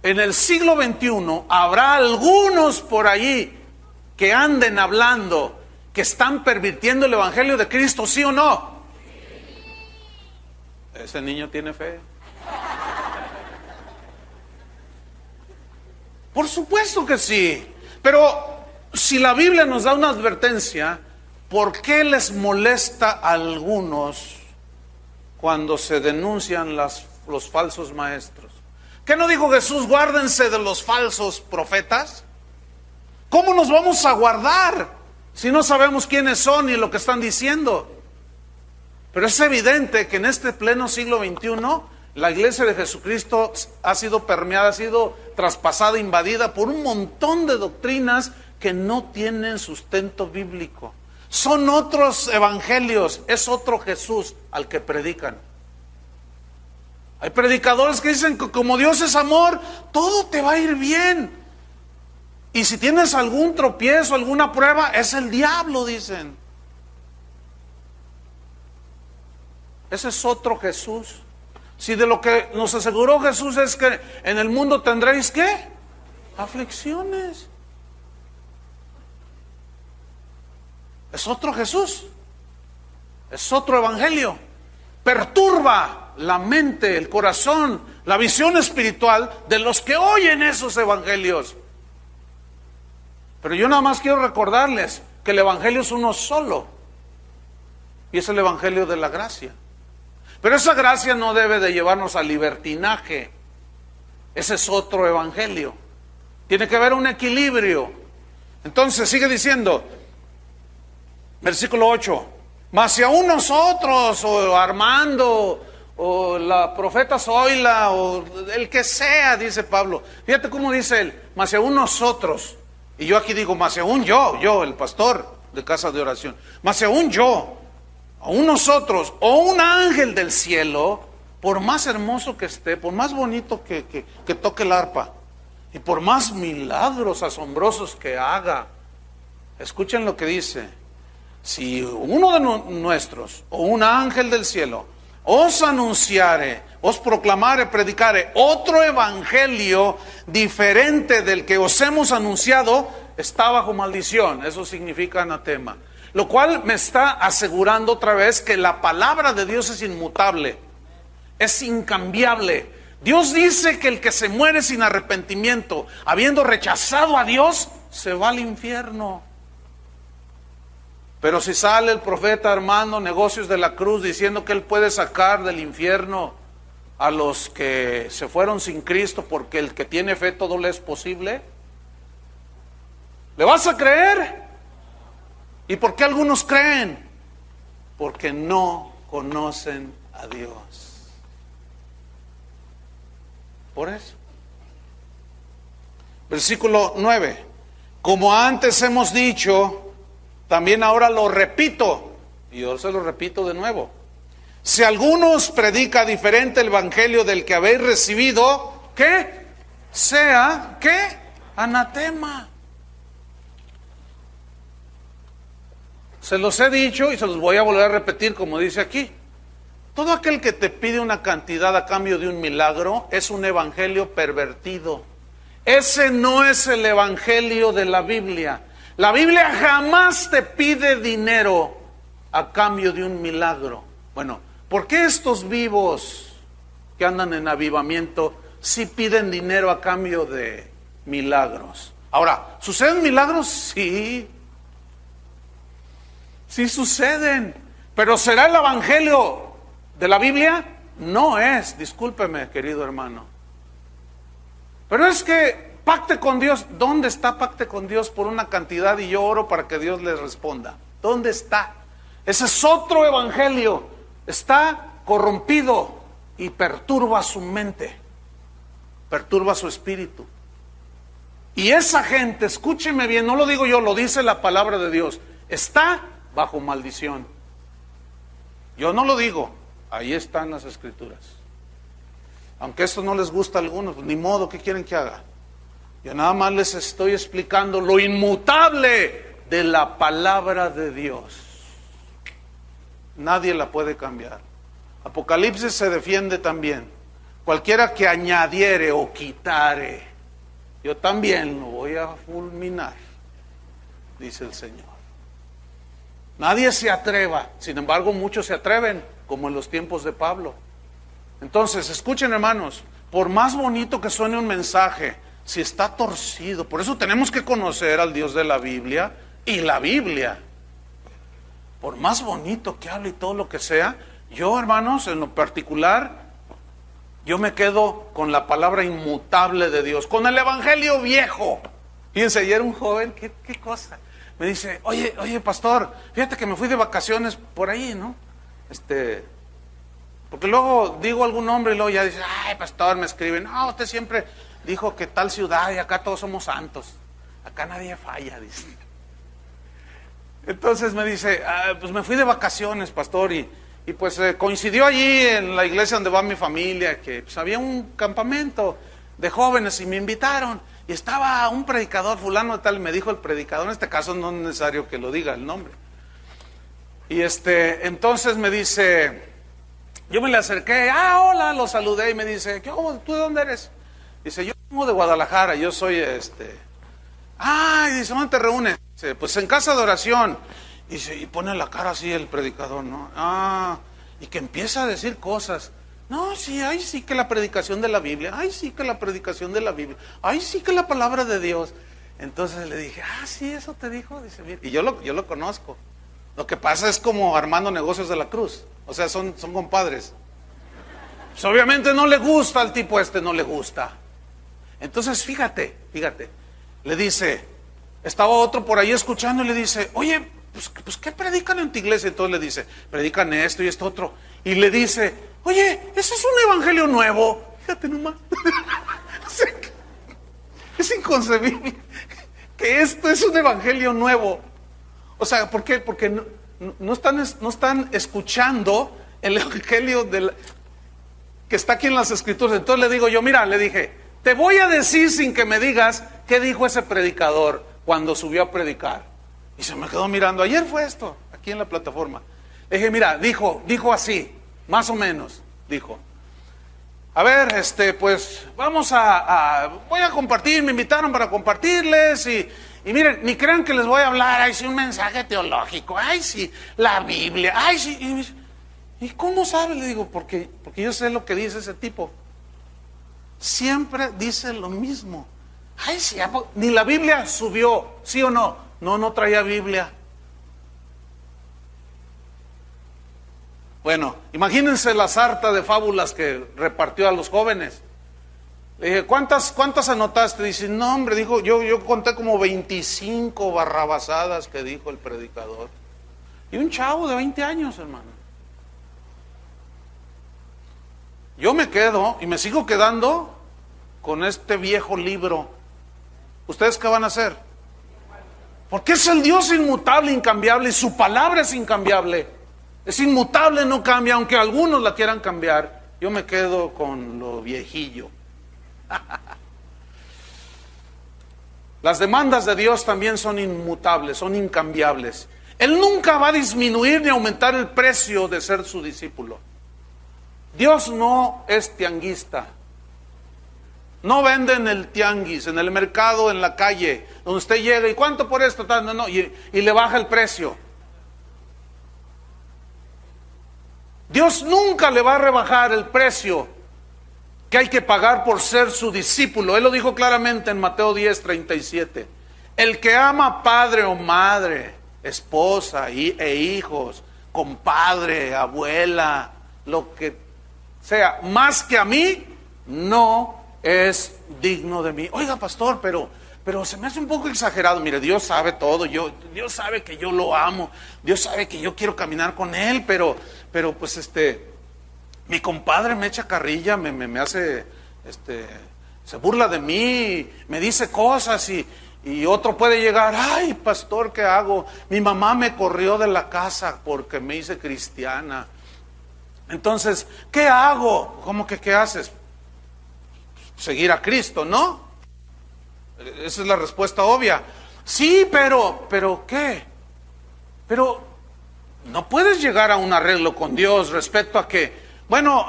en el siglo XXI habrá algunos por allí que anden hablando que están pervirtiendo el evangelio de Cristo, ¿sí o no? Ese niño tiene fe. Por supuesto que sí, pero si la Biblia nos da una advertencia, ¿por qué les molesta a algunos cuando se denuncian los falsos maestros? ¿Qué no dijo Jesús? Guárdense de los falsos profetas. ¿Cómo nos vamos a guardar si no sabemos quiénes son y lo que están diciendo? Pero es evidente que en este pleno siglo XXI la iglesia de Jesucristo ha sido permeada, ha sido traspasada, invadida por un montón de doctrinas que no tienen sustento bíblico. Son otros evangelios, es otro Jesús al que predican. Hay predicadores que dicen que como Dios es amor, todo te va a ir bien. Y si tienes algún tropiezo, alguna prueba, es el diablo, dicen. Ese es otro Jesús. Si de lo que nos aseguró Jesús es que en el mundo tendréis, ¿qué? Aflicciones. Es otro Jesús. Es otro evangelio. Perturba la mente, el corazón, la visión espiritual de los que oyen esos evangelios. Pero yo nada más quiero recordarles que el evangelio es uno solo. Y es el evangelio de la gracia. Pero esa gracia no debe de llevarnos al libertinaje. Ese es otro evangelio. Tiene que haber un equilibrio. Entonces sigue diciendo, versículo 8, mas si aún nosotros, o Armando, o la profeta Zoila, o el que sea, dice Pablo. Fíjate cómo dice él, mas si aún nosotros, y yo aquí digo, mas si aún yo, el pastor de casa de oración, mas si aún yo, aún nosotros, o un ángel del cielo, por más hermoso que esté, por más bonito que toque el arpa, y por más milagros asombrosos que haga, escuchen lo que dice, si uno de nuestros, o un ángel del cielo, os anunciare, os proclamare, predicare otro evangelio diferente del que os hemos anunciado, está bajo maldición. Eso significa anatema. Lo cual me está asegurando otra vez que la palabra de Dios es inmutable, es incambiable. Dios dice que el que se muere sin arrepentimiento, habiendo rechazado a Dios, se va al infierno. Pero si sale el profeta Armando Negocios de la Cruz diciendo que él puede sacar del infierno a los que se fueron sin Cristo, porque el que tiene fe todo le es posible, ¿le vas a creer? ¿Y por qué algunos creen? Porque no conocen a Dios. Por eso. Versículo 9. Como antes hemos dicho, también ahora lo repito, y yo se lo repito de nuevo. Si alguno os predica diferente el evangelio del que habéis recibido, ¿qué? Sea, ¿qué? Anatema. Se los he dicho y se los voy a volver a repetir como dice aquí. Todo aquel que te pide una cantidad a cambio de un milagro es un evangelio pervertido. Ese no es el evangelio de la Biblia. La Biblia jamás te pide dinero a cambio de un milagro. Bueno, ¿por qué estos vivos que andan en avivamiento sí piden dinero a cambio de milagros? Ahora, ¿suceden milagros? Sí. Sí suceden. Pero ¿será el evangelio de la Biblia? No es, discúlpeme, querido hermano. Pero es que pacte con Dios. ¿Dónde está pacte con Dios por una cantidad y yo oro para que Dios les responda? ¿Dónde está? Ese es otro evangelio. Está corrompido y perturba su mente, perturba su espíritu. Y esa gente, escúcheme bien, no lo digo yo, lo dice la palabra de Dios, está bajo maldición. Yo no lo digo, ahí están las escrituras. Aunque esto no les gusta a algunos, pues ni modo, ¿qué quieren que haga? Yo nada más les estoy explicando lo inmutable de la palabra de Dios. Nadie la puede cambiar. Apocalipsis se defiende también. Cualquiera que añadiere o quitare, yo también lo voy a fulminar, dice el Señor. Nadie se atreva, sin embargo muchos se atreven, como en los tiempos de Pablo. Entonces, escuchen hermanos, por más bonito que suene un mensaje, si está torcido, por eso tenemos que conocer al Dios de la Biblia y la Biblia. Por más bonito que hable y todo lo que sea, yo hermanos, en lo particular, yo me quedo con la palabra inmutable de Dios, con el evangelio viejo. Fíjense, ayer un joven, qué cosa, me dice, oye pastor, fíjate que me fui de vacaciones por ahí, ¿no? Porque luego digo algún nombre y luego ya dice, ay pastor, me escriben, no, usted siempre dijo que tal ciudad y acá todos somos santos, acá nadie falla, dice. Entonces me dice, pues me fui de vacaciones, pastor, y pues coincidió allí en la iglesia donde va mi familia, que pues había un campamento de jóvenes y me invitaron, y estaba un predicador fulano de tal, y me dijo el predicador, en este caso no es necesario que lo diga el nombre, y entonces me dice, Yo me le acerqué, hola, lo saludé y me dice, ¿tú de dónde eres? Dice, yo vengo de Guadalajara, yo soy y dice, ¿dónde te reúnes? Dice, pues en casa de oración. Y pone la cara así el predicador, ¿no? Y que empieza a decir cosas. No, sí, ay, sí que la predicación de la Biblia, ay, sí que la predicación de la Biblia, ay, sí que la palabra de Dios. Entonces le dije, sí, eso te dijo. Dice, bien. Y yo lo conozco. Lo que pasa es como Armando Negocios de la Cruz. O sea, son compadres. Pues obviamente no le gusta al tipo no le gusta. Entonces, fíjate, le dice, estaba otro por ahí escuchando y le dice, oye, pues ¿qué predican en tu iglesia? Entonces le dice, predican esto y esto otro. Y le dice, oye, ¿eso es un evangelio nuevo? Fíjate nomás. Es inconcebible que esto es un evangelio nuevo. O sea, ¿por qué? Porque no están escuchando el evangelio que está aquí en las escrituras. Entonces le digo yo, mira, le dije, te voy a decir sin que me digas qué dijo ese predicador cuando subió a predicar. Y se me quedó mirando. Ayer fue esto, aquí en la plataforma. Le dije, mira, dijo así, más o menos, dijo. A ver, pues vamos voy a compartir, me invitaron para compartirles y miren, ni crean que les voy a hablar, ay, sí, un mensaje teológico, ay, sí, la Biblia, ay, sí. ¿Y cómo sabe? Le digo, porque yo sé lo que dice ese tipo. Siempre dice lo mismo. Ay, sí, ni la Biblia subió, ¿sí o no? No traía Biblia. Bueno, imagínense la sarta de fábulas que repartió a los jóvenes. Le dije, ¿cuántas anotaste? Dice, no, hombre, dijo, yo conté como 25 barrabasadas que dijo el predicador. Y un chavo de 20 años, hermano. Yo me quedo y me sigo quedando con este viejo libro. ¿Ustedes qué van a hacer? Porque es el Dios inmutable, incambiable, y su palabra es incambiable. Es inmutable, no cambia, aunque algunos la quieran cambiar. Yo me quedo con lo viejillo. Las demandas de Dios también son inmutables, son incambiables. Él nunca va a disminuir ni aumentar el precio de ser su discípulo. Dios no es tianguista. No vende en el tianguis, en el mercado, en la calle, donde usted llega y ¿cuánto por esto? No, y le baja el precio. Dios nunca le va a rebajar el precio que hay que pagar por ser su discípulo. Él lo dijo claramente en Mateo 10:37. El que ama padre o madre, esposa e hijos, compadre, abuela, lo que sea, más que a mí, no es digno de mí. Oiga, pastor, pero se me hace un poco exagerado. Mire, Dios sabe todo, Dios sabe que yo lo amo, Dios sabe que yo quiero caminar con Él, pero pues mi compadre me echa carrilla, me hace, se burla de mí, me dice cosas y otro puede llegar, ay, pastor, ¿qué hago? Mi mamá me corrió de la casa porque me hice cristiana. Entonces, ¿qué hago? ¿Cómo que qué haces? Seguir a Cristo, ¿no? Esa es la respuesta obvia. Sí, pero ¿qué? Pero no puedes llegar a un arreglo con Dios respecto a que, bueno,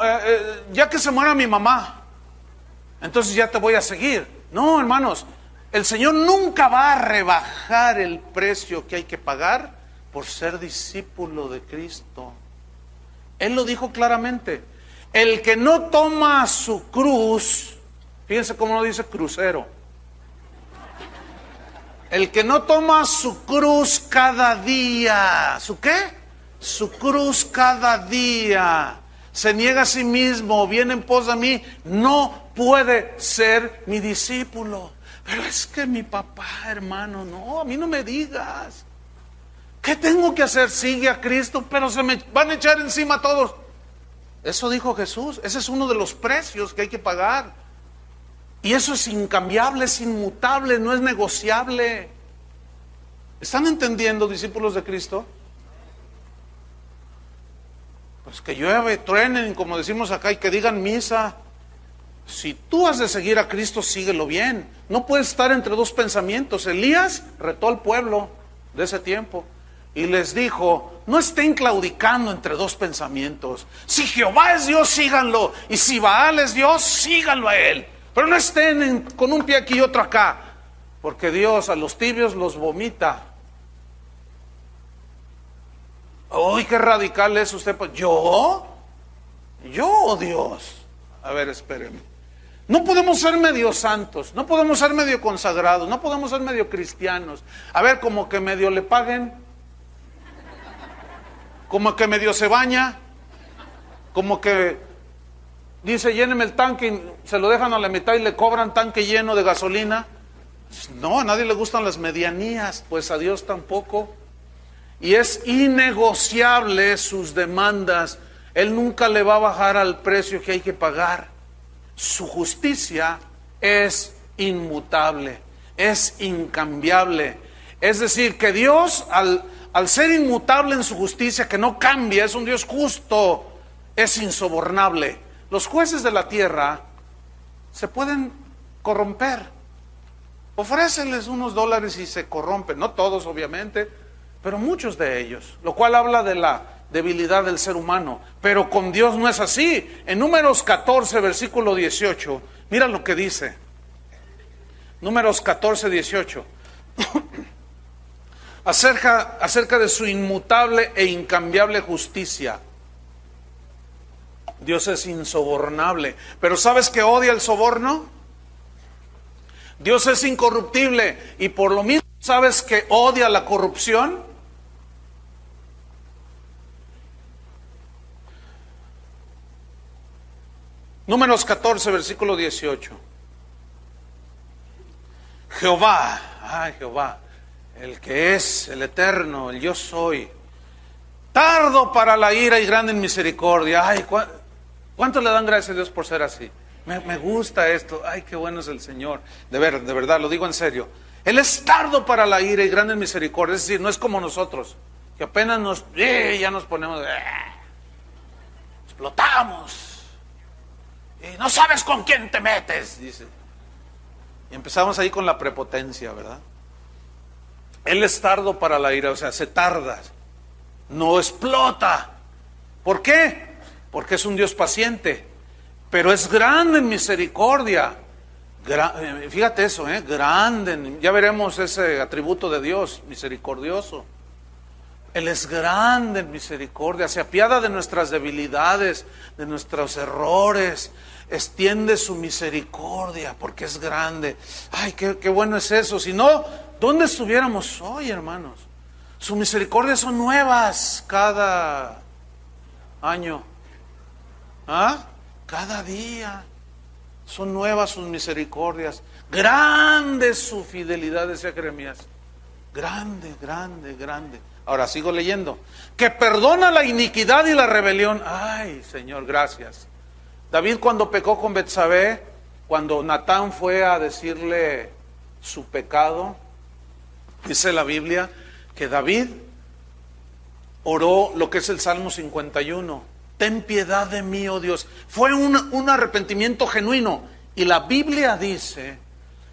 ya que se muera mi mamá, entonces ya te voy a seguir. No, hermanos, el Señor nunca va a rebajar el precio que hay que pagar por ser discípulo de Cristo. Él lo dijo claramente. El que no toma su cruz, fíjense cómo lo dice crucero. El que no toma su cruz cada día, ¿su qué? Su cruz cada día, se niega a sí mismo, viene en pos de mí, no puede ser mi discípulo. Pero es que mi papá, hermano, no, a mí no me digas. ¿Qué tengo que hacer? Sigue a Cristo, pero se me van a echar encima todos. Eso dijo Jesús, ese es uno de los precios que hay que pagar. Y eso es incambiable, es inmutable, no es negociable. ¿Están entendiendo, discípulos de Cristo? Pues que llueve, truenen, como decimos acá, y que digan misa. Si tú has de seguir a Cristo, síguelo bien. No puedes estar entre dos pensamientos. Elías retó al pueblo de ese tiempo. y les dijo: no estén claudicando entre dos pensamientos. Si Jehová es Dios, síganlo, y si Baal es Dios, síganlo a él. Pero no estén con un pie aquí y otro acá, porque Dios a los tibios los vomita. ¡Uy, qué radical es usted! ¿Yo? ¿Yo o Dios? A ver, espérenme. No podemos ser medio santos, no podemos ser medio consagrados, no podemos ser medio cristianos. A ver, como que medio le paguen, como que medio se baña, como que dice: lléneme el tanque, y se lo dejan a la mitad y le cobran tanque lleno de gasolina. No, a nadie le gustan las medianías, pues a Dios tampoco. Y es innegociable sus demandas. Él nunca le va a bajar al precio que hay que pagar. Su justicia es inmutable, es incambiable. Es decir, que Dios, al ser inmutable en su justicia, que no cambia, es un Dios justo, es insobornable. Los jueces de la tierra se pueden corromper. Ofréceles unos dólares y se corrompen. No todos, obviamente, pero muchos de ellos. Lo cual habla de la debilidad del ser humano. Pero con Dios no es así. En Números 14, versículo 18, mira lo que dice. Números 14, 18. acerca de su inmutable e incambiable justicia. Dios es insobornable. Pero ¿sabes que odia el soborno? Dios es incorruptible. Y por lo mismo, ¿sabes que odia la corrupción? Números 14, versículo 18. Jehová, Jehová, el que es el eterno, el yo soy, tardo para la ira y grande en misericordia. Ay, ¿cuánto le dan gracias a Dios por ser así? Me gusta esto. Ay, qué bueno es el Señor. De verdad, lo digo en serio. Él es tardo para la ira y grande en misericordia. Es decir, no es como nosotros, que apenas ya nos ponemos, explotamos. Y no sabes con quién te metes, dice. Y empezamos ahí con la prepotencia, ¿verdad? Él es tardo para la ira, o sea, se tarda, no explota. ¿Por qué? Porque es un Dios paciente, pero es grande en misericordia. Fíjate eso, grande. Ya veremos ese atributo de Dios, misericordioso. Él es grande en misericordia, se apiada de nuestras debilidades, de nuestros errores, extiende su misericordia porque es grande. Ay, qué bueno es eso. Si no, ¿dónde estuviéramos hoy, hermanos? Sus misericordias son nuevas cada año. Cada día son nuevas sus misericordias. Grande es su fidelidad, decía Jeremías. Grande, grande, grande. Ahora sigo leyendo. Que perdona la iniquidad y la rebelión. Ay, Señor, gracias. David, cuando pecó con Betsabé, cuando Natán fue a decirle su pecado, dice la Biblia que David oró lo que es el Salmo 51. Ten piedad de mí, oh Dios. Fue un arrepentimiento genuino. Y la Biblia dice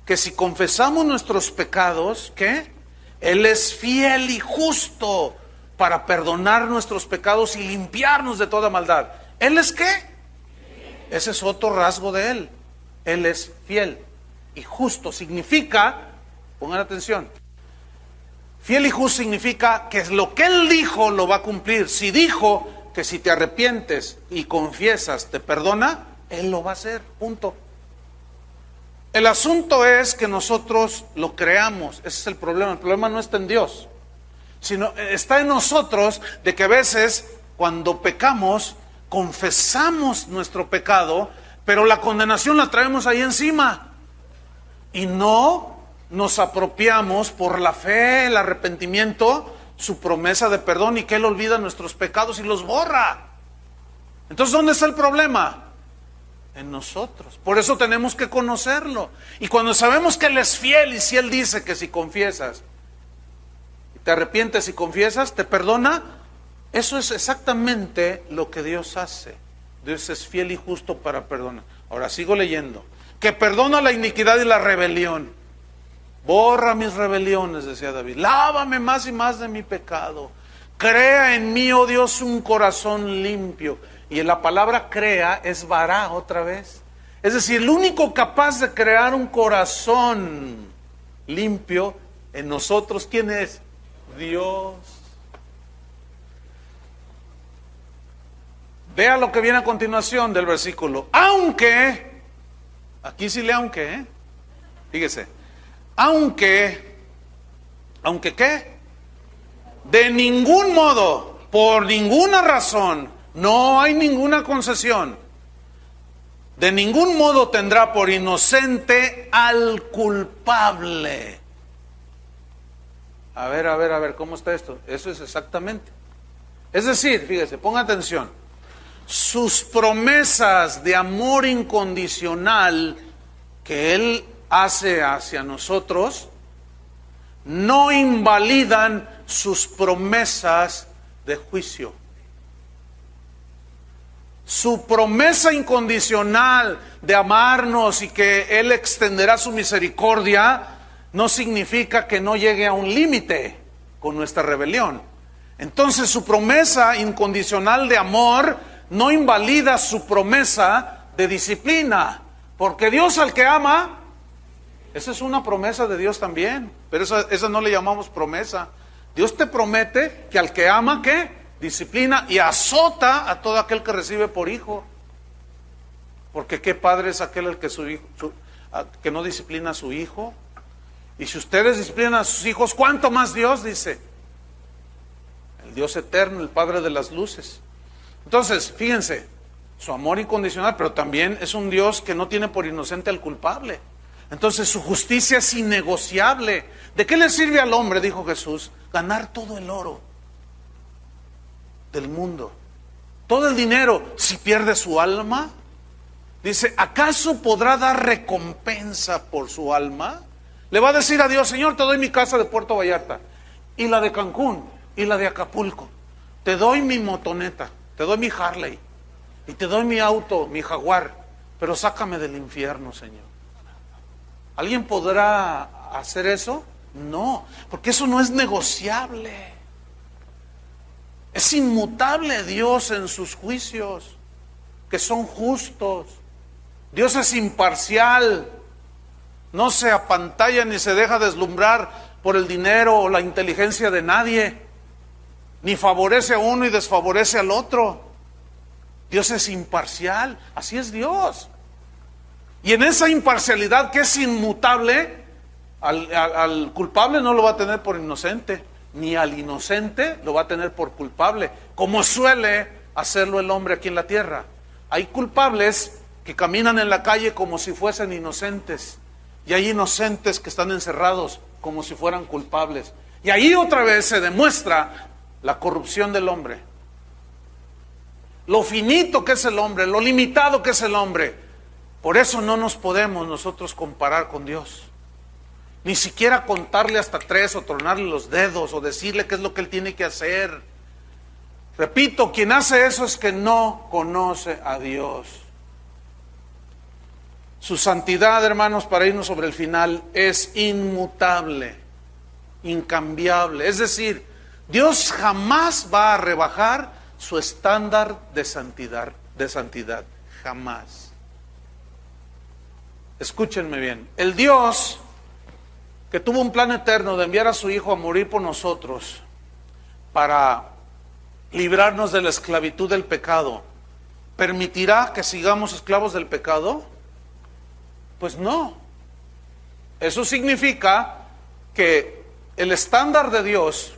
que si confesamos nuestros pecados, ¿qué? Él es fiel y justo para perdonar nuestros pecados y limpiarnos de toda maldad. ¿Él es qué? Ese es otro rasgo de Él. Él es fiel y justo. Significa, pongan atención, fiel y justo significa que lo que Él dijo lo va a cumplir. Si dijo que si te arrepientes y confiesas te perdona, Él lo va a hacer, punto. El asunto es que nosotros lo creamos. Ese es el problema. El problema no está en Dios, sino está en nosotros, de que a veces cuando pecamos confesamos nuestro pecado, pero la condenación la traemos ahí encima y no nos apropiamos por la fe, el arrepentimiento, su promesa de perdón, y que Él olvida nuestros pecados y los borra. Entonces, ¿dónde está el problema? En nosotros. Por eso tenemos que conocerlo. Y cuando sabemos que Él es fiel, y si Él dice que si confiesas, te arrepientes y confiesas, te perdona, eso es exactamente lo que Dios hace. Dios es fiel y justo para perdonar. Ahora sigo leyendo. Que perdona la iniquidad y la rebelión. Borra mis rebeliones, decía David. Lávame más y más de mi pecado. Crea en mí, oh Dios, un corazón limpio. Y en la palabra crea es vará otra vez. Es decir, el único capaz de crear un corazón limpio en nosotros, ¿quién es? Dios. Vea lo que viene a continuación del versículo. Aunque, aquí sí le aunque, fíjese. Aunque ¿qué? De ningún modo, por ninguna razón, no hay ninguna concesión. De ningún modo tendrá por inocente al culpable. A ver, ¿cómo está esto? Eso es exactamente. Es decir, fíjese, ponga atención. Sus promesas de amor incondicional que Él hace hacia nosotros no invalidan sus promesas de juicio. Su promesa incondicional de amarnos y que Él extenderá su misericordia no significa que no llegue a un límite con nuestra rebelión. Entonces su promesa incondicional de amor no invalida su promesa de disciplina, porque Dios al que ama, esa es una promesa de Dios también, pero esa no le llamamos promesa. Dios te promete que al que ama, ¿qué? Disciplina y azota a todo aquel que recibe por hijo. Porque qué padre es aquel el que que no disciplina a su hijo. Y si ustedes disciplinan a sus hijos, ¿cuánto más Dios? Dice el Dios eterno, el Padre de las luces. Entonces, fíjense, su amor incondicional, pero también es un Dios que no tiene por inocente al culpable. Entonces su justicia es innegociable. ¿De qué le sirve al hombre, dijo Jesús, ganar todo el oro del mundo, todo el dinero, si pierde su alma? Dice, ¿acaso podrá dar recompensa por su alma? Le va a decir a Dios, Señor, te doy mi casa de Puerto Vallarta, y la de Cancún, y la de Acapulco. Te doy mi motoneta, te doy mi Harley, y te doy mi auto, mi Jaguar, pero sácame del infierno, Señor. ¿Alguien podrá hacer eso? No, porque eso no es negociable. Es inmutable Dios en sus juicios, que son justos. Dios es imparcial, no se apantalla ni se deja deslumbrar por el dinero o la inteligencia de nadie, ni favorece a uno y desfavorece al otro. Dios es imparcial, así es Dios. Y en esa imparcialidad que es inmutable, al culpable no lo va a tener por inocente, ni al inocente lo va a tener por culpable, como suele hacerlo el hombre aquí en la tierra. Hay culpables que caminan en la calle como si fuesen inocentes, y hay inocentes que están encerrados como si fueran culpables. Y ahí otra vez se demuestra la corrupción del hombre, lo finito que es el hombre, lo limitado que es el hombre. Por eso no nos podemos nosotros comparar con Dios. Ni siquiera contarle hasta 3 o tronarle los dedos o decirle qué es lo que Él tiene que hacer. Repito, quien hace eso es que no conoce a Dios. Su santidad, hermanos, para irnos sobre el final, es inmutable, incambiable. Es decir, Dios jamás va a rebajar su estándar de santidad, jamás. Escúchenme bien, el Dios que tuvo un plan eterno de enviar a su Hijo a morir por nosotros para librarnos de la esclavitud del pecado, ¿permitirá que sigamos esclavos del pecado? Pues no. Eso significa que el estándar de Dios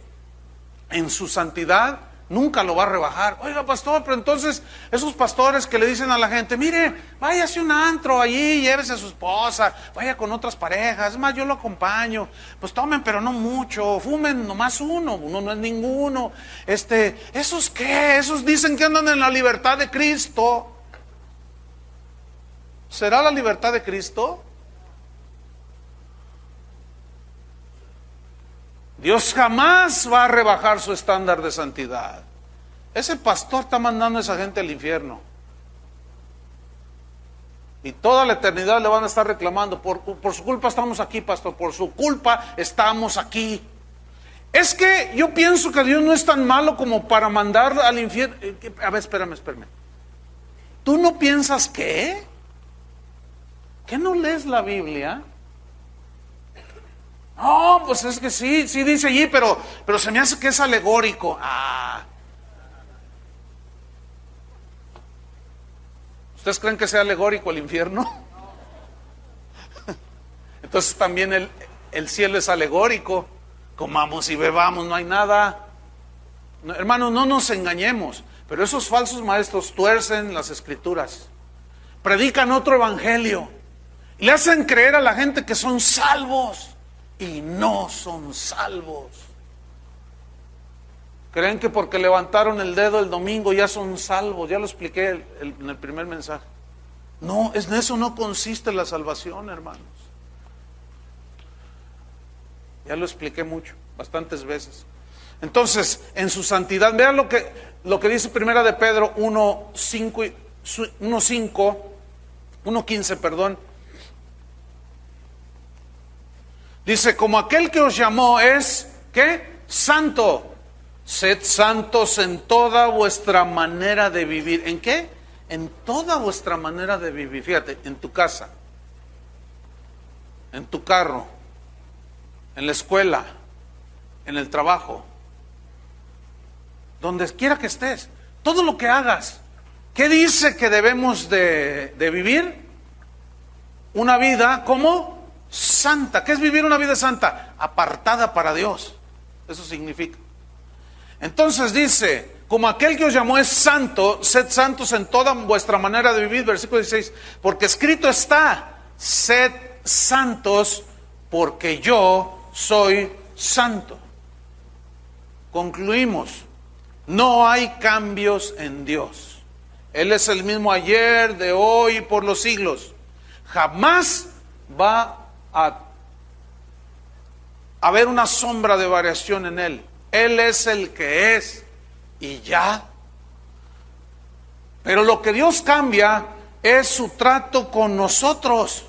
en su santidad nunca lo va a rebajar. Oiga, pastor, pero entonces esos pastores que le dicen a la gente, mire, váyase a un antro allí, llévese a su esposa, vaya con otras parejas, es más, yo lo acompaño, pues tomen, pero no mucho, fumen nomás uno no es ninguno. ¿Esos qué? Esos dicen que andan en la libertad de Cristo. ¿Será la libertad de Cristo? Dios jamás va a rebajar su estándar de santidad. Ese pastor está mandando a esa gente al infierno. Y toda la eternidad le van a estar reclamando, por su culpa estamos aquí, pastor, por su culpa estamos aquí. Es que yo pienso que Dios no es tan malo como para mandar al infierno. A ver, espérame. ¿Tú no piensas que? ¿Que no lees la Biblia? No, pues es que sí dice allí, pero se me hace que es alegórico. ¿Ustedes creen que sea alegórico el infierno? Entonces también el cielo es alegórico. Comamos y bebamos, no hay nada. No, hermanos, no nos engañemos. Pero esos falsos maestros tuercen las escrituras. Predican otro evangelio. Y le hacen creer a la gente que son salvos. Y no son salvos. Creen que porque levantaron el dedo el domingo ya son salvos. Ya lo expliqué en el primer mensaje. No, en eso no consiste la salvación, hermanos. Ya lo expliqué bastantes veces. Entonces, en su santidad, vean lo que dice Primera de Pedro 1:15, perdón. Dice, como aquel que os llamó es, ¿qué? Santo. Sed santos en toda vuestra manera de vivir. ¿En qué? En toda vuestra manera de vivir. Fíjate, en tu casa, en tu carro, en la escuela, en el trabajo, donde quiera que estés, todo lo que hagas. ¿Qué dice que debemos de vivir? Una vida, ¿cómo? Santa. ¿Qué es vivir una vida santa? Apartada para Dios. Eso significa. Entonces dice, como aquel que os llamó es santo, sed santos en toda vuestra manera de vivir, versículo 16, porque escrito está, sed santos porque yo soy santo. Concluimos, no hay cambios en Dios. Él es el mismo ayer, de hoy y por los siglos. Jamás va a haber una sombra de variación en Él. Él es el que es y ya. Pero lo que Dios cambia es su trato con nosotros,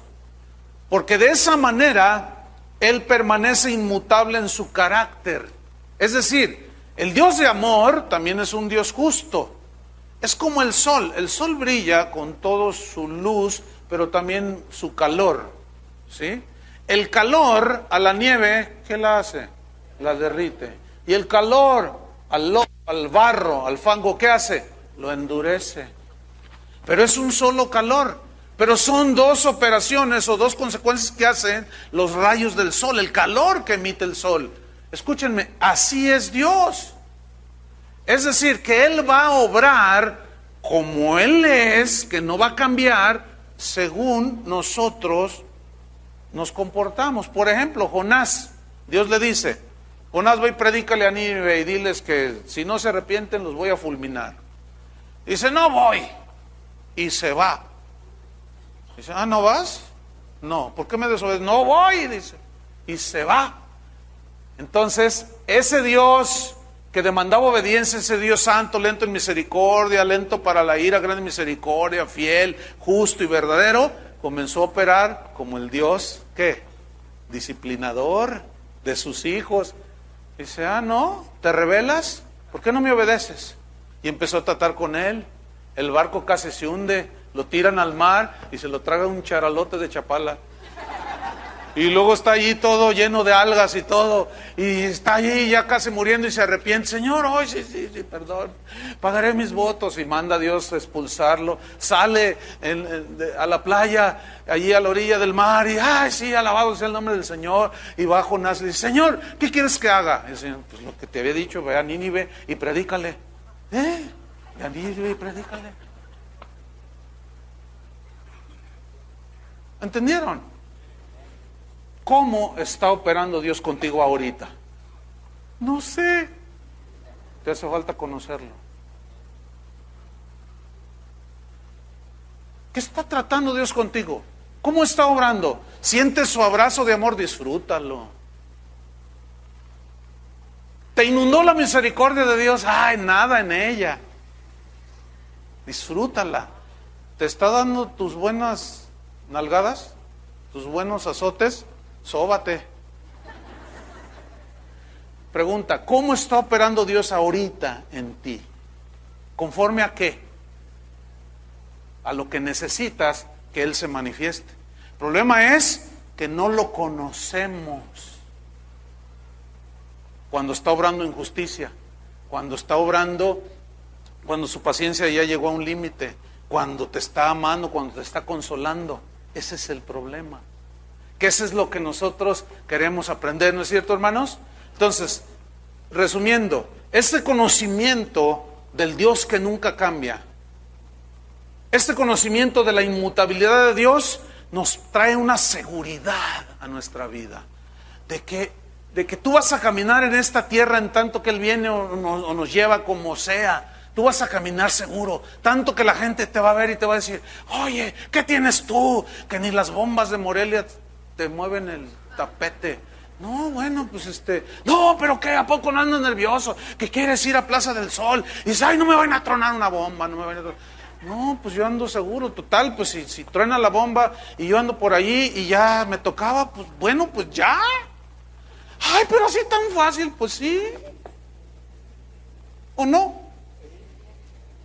porque de esa manera Él permanece inmutable en su carácter. Es decir, el Dios de amor también es un Dios justo. Es como el sol brilla con toda su luz, pero también su calor, ¿sí? El calor a la nieve, ¿qué la hace? La derrite. Y el calor al lodo, al barro, al fango, ¿qué hace? Lo endurece. Pero es un solo calor. Pero son dos operaciones o dos consecuencias que hacen los rayos del sol, el calor que emite el sol. Escúchenme, así es Dios. Es decir, que Él va a obrar como Él es, que no va a cambiar según nosotros nos comportamos. Por ejemplo, Jonás, Dios le dice, Jonás, ve y predícale a Nínive y diles que si no se arrepienten los voy a fulminar. Dice, no voy. Y se va. Dice, ¿no vas? No, ¿por qué me desobedeces? No voy, dice. Y se va. Entonces, ese Dios que demandaba obediencia, ese Dios santo, lento en misericordia, lento para la ira, grande en misericordia, fiel, justo y verdadero, comenzó a operar como el Dios, ¿qué? Disciplinador de sus hijos. Dice, no, ¿te rebelas? ¿Por qué no me obedeces? Y empezó a tratar con él. El barco casi se hunde, lo tiran al mar y se lo traga un charalote de Chapala. Y luego está allí todo lleno de algas y todo, y está allí ya casi muriendo y se arrepiente. Señor, hoy sí, perdón, pagaré mis votos. Y manda a Dios a expulsarlo. Sale a la playa, allí a la orilla del mar, y ¡ay, sí, alabado sea el nombre del Señor! Y va Jonás y le dice, Señor, ¿qué quieres que haga? Y el Señor, pues lo que te había dicho, ve a Nínive y predícale. Ve a Nínive y predícale. ¿Entendieron? ¿Cómo está operando Dios contigo ahorita? No sé. Te hace falta conocerlo. ¿Qué está tratando Dios contigo? ¿Cómo está obrando? ¿Sientes su abrazo de amor? Disfrútalo. ¿Te inundó la misericordia de Dios? ¡Ay, nada en ella! Disfrútala. ¿Te está dando tus buenas nalgadas, tus buenos azotes, sóbate. Pregunta, ¿cómo está operando Dios ahorita en ti? ¿Conforme a qué? A lo que necesitas que Él se manifieste. El problema es que no lo conocemos. Cuando está obrando en justicia, cuando está obrando, cuando su paciencia ya llegó a un límite, cuando te está amando, cuando te está consolando. Ese es el problema. Que eso es lo que nosotros queremos aprender, ¿no es cierto, hermanos? Entonces, resumiendo, este conocimiento del Dios que nunca cambia, este conocimiento de la inmutabilidad de Dios nos trae una seguridad a nuestra vida, de que tú vas a caminar en esta tierra en tanto que Él viene o nos lleva como sea. Tú vas a caminar seguro, tanto que la gente te va a ver y te va a decir, oye, ¿qué tienes tú? Que ni las bombas de Morelia te mueven el tapete. No, bueno, pues no, pero ¿qué? ¿A poco no andas nervioso? ¿Que quieres ir a Plaza del Sol? Y dices, ay, no me van a tronar una bomba, no me van a tronar. No, pues yo ando seguro, total, pues si truena la bomba y yo ando por allí y ya me tocaba, pues bueno, pues ya. Ay, pero así tan fácil, pues sí. ¿O no?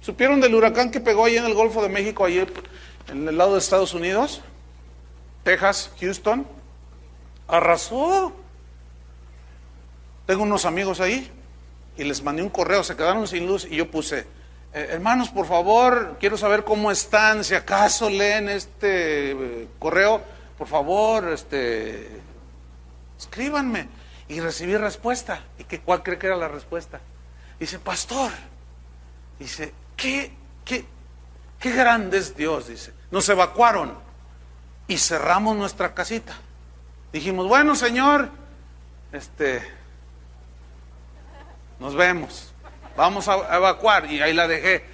¿Supieron del huracán que pegó ahí en el Golfo de México, ahí en el lado de Estados Unidos? Texas, Houston. Arrasó. Tengo unos amigos ahí y les mandé un correo, se quedaron sin luz y yo puse, hermanos, por favor, quiero saber cómo están, si acaso leen este correo, por favor, escríbanme. Y recibí respuesta. ¿Y cuál cree que era la respuesta? Dice, pastor, dice, qué grande es Dios, dice. Nos evacuaron y cerramos nuestra casita. Dijimos, bueno, Señor, nos vemos, vamos a evacuar, y ahí la dejé.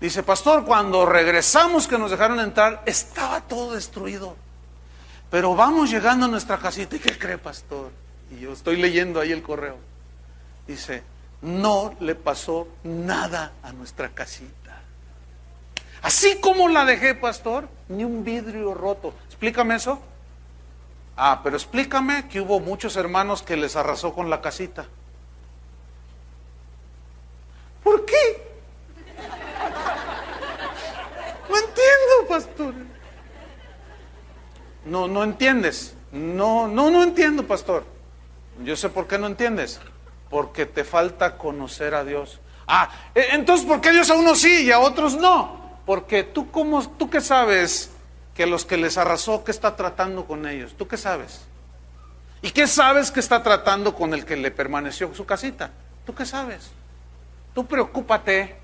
Dice, pastor, cuando regresamos que nos dejaron entrar, estaba todo destruido, pero vamos llegando a nuestra casita, ¿y qué cree, pastor? Y yo estoy leyendo ahí el correo. Dice, no le pasó nada a nuestra casita. Así como la dejé, pastor, ni un vidrio roto. Explícame eso. Ah, pero explícame que hubo muchos hermanos que les arrasó con la casita. ¿Por qué? No entiendo, pastor. No entiendes. No entiendo, pastor. Yo sé por qué no entiendes. Porque te falta conocer a Dios. Ah, entonces ¿por qué Dios a unos sí y a otros no? Porque tú qué sabes que los que les arrasó, ¿qué está tratando con ellos? ¿Tú qué sabes? ¿Y qué sabes que está tratando con el que le permaneció su casita? ¿Tú qué sabes? Tú preocúpate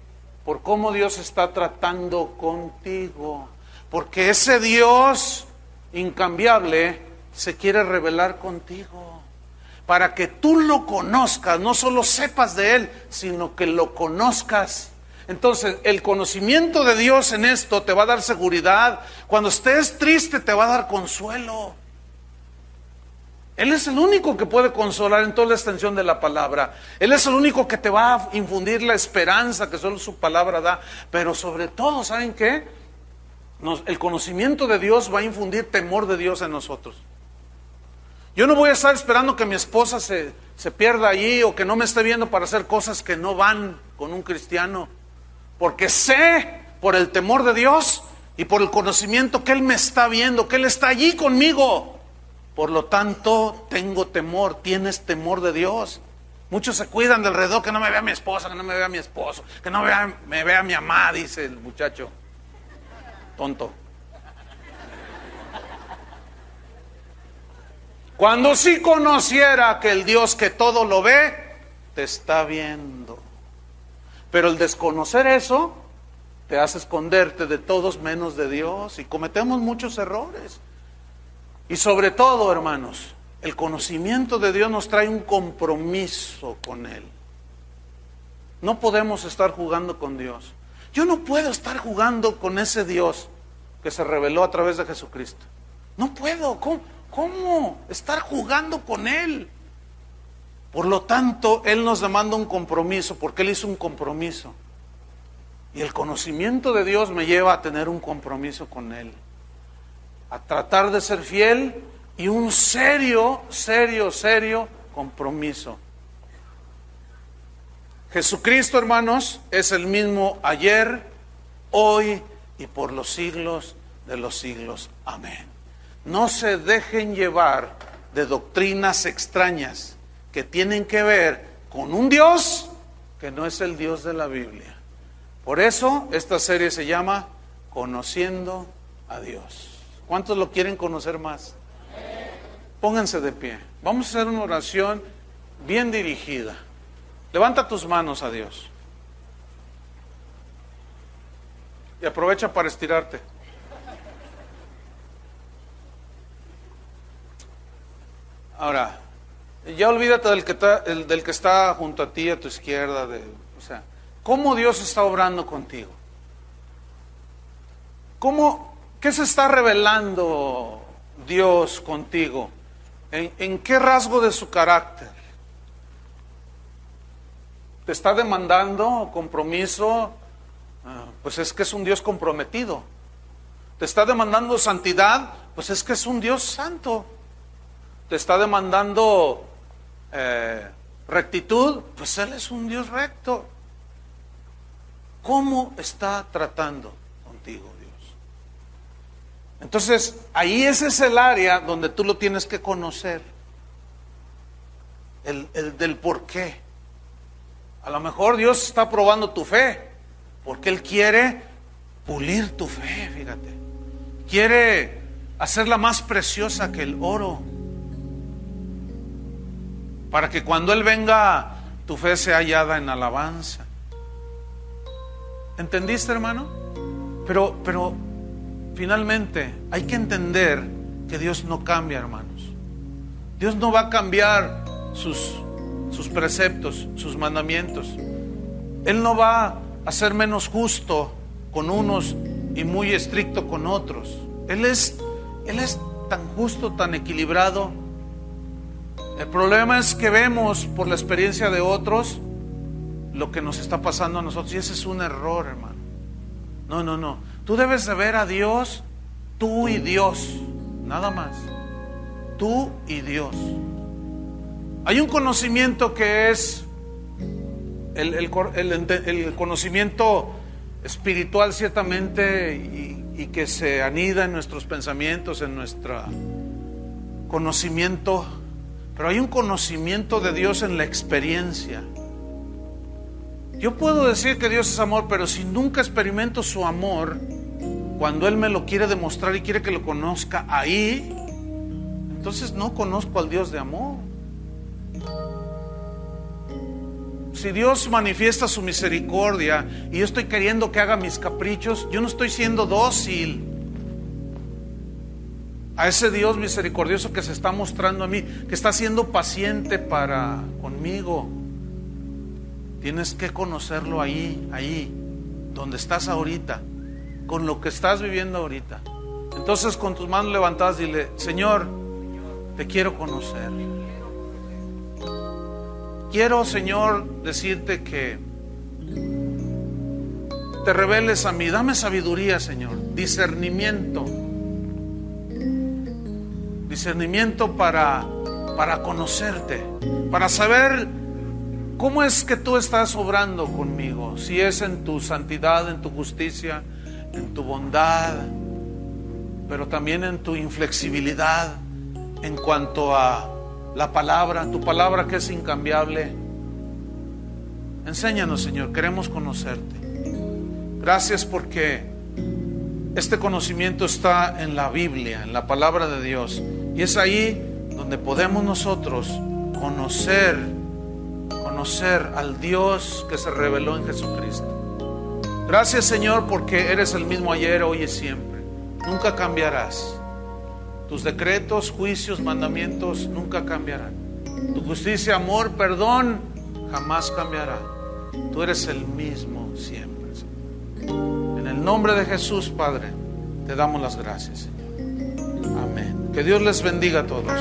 por cómo Dios está tratando contigo, porque ese Dios incambiable se quiere revelar contigo, para que tú lo conozcas, no solo sepas de Él, sino que lo conozcas. Entonces, el conocimiento de Dios en esto te va a dar seguridad. Cuando estés triste te va a dar consuelo. Él es el único que puede consolar en toda la extensión de la palabra. Él es el único que te va a infundir la esperanza que solo su palabra da. Pero sobre todo, ¿saben qué? El conocimiento de Dios va a infundir temor de Dios en nosotros. Yo no voy a estar esperando que mi esposa se pierda allí o que no me esté viendo para hacer cosas que no van con un cristiano. Porque sé por el temor de Dios y por el conocimiento que Él me está viendo, que Él está allí conmigo. Por lo tanto, tengo temor. ¿Tienes temor de Dios? Muchos se cuidan del alrededor, que no me vea mi esposa, que no me vea mi esposo, que no me vea mi mamá, dice el muchacho tonto. Cuando sí conociera que el Dios que todo lo ve, te está viendo. Pero el desconocer eso, te hace esconderte de todos menos de Dios, y cometemos muchos errores. Y sobre todo, hermanos, el conocimiento de Dios nos trae un compromiso con Él. No podemos estar jugando con Dios. Yo no puedo estar jugando con ese Dios que se reveló a través de Jesucristo. No puedo. ¿Cómo estar jugando con Él? Por lo tanto, Él nos demanda un compromiso, porque Él hizo un compromiso. Y el conocimiento de Dios me lleva a tener un compromiso con Él. a tratar de ser fiel y un serio compromiso. Jesucristo, hermanos, es el mismo ayer, hoy y por los siglos de los siglos. Amén. No se dejen llevar de doctrinas extrañas que tienen que ver con un Dios que no es el Dios de la Biblia. Por eso esta serie se llama Conociendo a Dios. ¿Cuántos lo quieren conocer más? Pónganse de pie. Vamos a hacer una oración bien dirigida. Levanta tus manos a Dios. Y aprovecha para estirarte. Ahora, ya olvídate del que está junto a ti, a tu izquierda. O sea, ¿cómo Dios está obrando contigo? ¿Qué se está revelando Dios contigo? ¿En qué rasgo de su carácter? ¿Te está demandando compromiso? Pues es que es un Dios comprometido. ¿Te está demandando santidad? Pues es que es un Dios santo. ¿Te está demandando rectitud? Pues Él es un Dios recto. ¿Cómo está tratando contigo Dios? Entonces, ahí ese es el área donde tú lo tienes que conocer. El del por qué. A lo mejor Dios está probando tu fe, porque Él quiere pulir tu fe, fíjate. Quiere hacerla más preciosa que el oro, para que cuando Él venga, tu fe sea hallada en alabanza. ¿Entendiste, hermano? Pero finalmente hay que entender que Dios no cambia, hermanos. Dios no va a cambiar sus preceptos, sus mandamientos. Él no va a ser menos justo con unos y muy estricto con otros. Él es tan justo, tan equilibrado. El problema es que vemos por la experiencia de otros lo que nos está pasando a nosotros, y ese es un error, hermano. No. Tú debes de ver a Dios, tú y Dios, nada más. Tú y Dios. Hay un conocimiento que es el conocimiento espiritual, ciertamente, y que se anida en nuestros pensamientos, en nuestro conocimiento. Pero hay un conocimiento de Dios en la experiencia. Yo puedo decir que Dios es amor, pero si nunca experimento su amor, cuando Él me lo quiere demostrar y quiere que lo conozca ahí, entonces no conozco al Dios de amor. Si Dios manifiesta su misericordia y yo estoy queriendo que haga mis caprichos, yo no estoy siendo dócil a ese Dios misericordioso que se está mostrando a mí, que está siendo paciente conmigo. Tienes que conocerlo ahí, donde estás ahorita, con lo que estás viviendo ahorita. Entonces, con tus manos levantadas, dile: Señor, te quiero conocer. Quiero, Señor, decirte que te reveles a mí. Dame sabiduría, Señor, discernimiento para conocerte, para saber cómo es que tú estás obrando conmigo. Si es en tu santidad, en tu justicia, en tu bondad, pero también en tu inflexibilidad en cuanto a la palabra, tu palabra que es incambiable. Enséñanos, Señor, queremos conocerte. Gracias porque este conocimiento está en la Biblia, en la palabra de Dios, y es ahí donde podemos nosotros conocer al Dios que se reveló en Jesucristo. Gracias, Señor, porque eres el mismo ayer, hoy y siempre. Nunca cambiarás. Tus decretos, juicios, mandamientos nunca cambiarán. Tu justicia, amor, perdón jamás cambiará. Tú eres el mismo siempre, Señor. En el nombre de Jesús, Padre, te damos las gracias, Señor. Amén. Que Dios les bendiga a todos.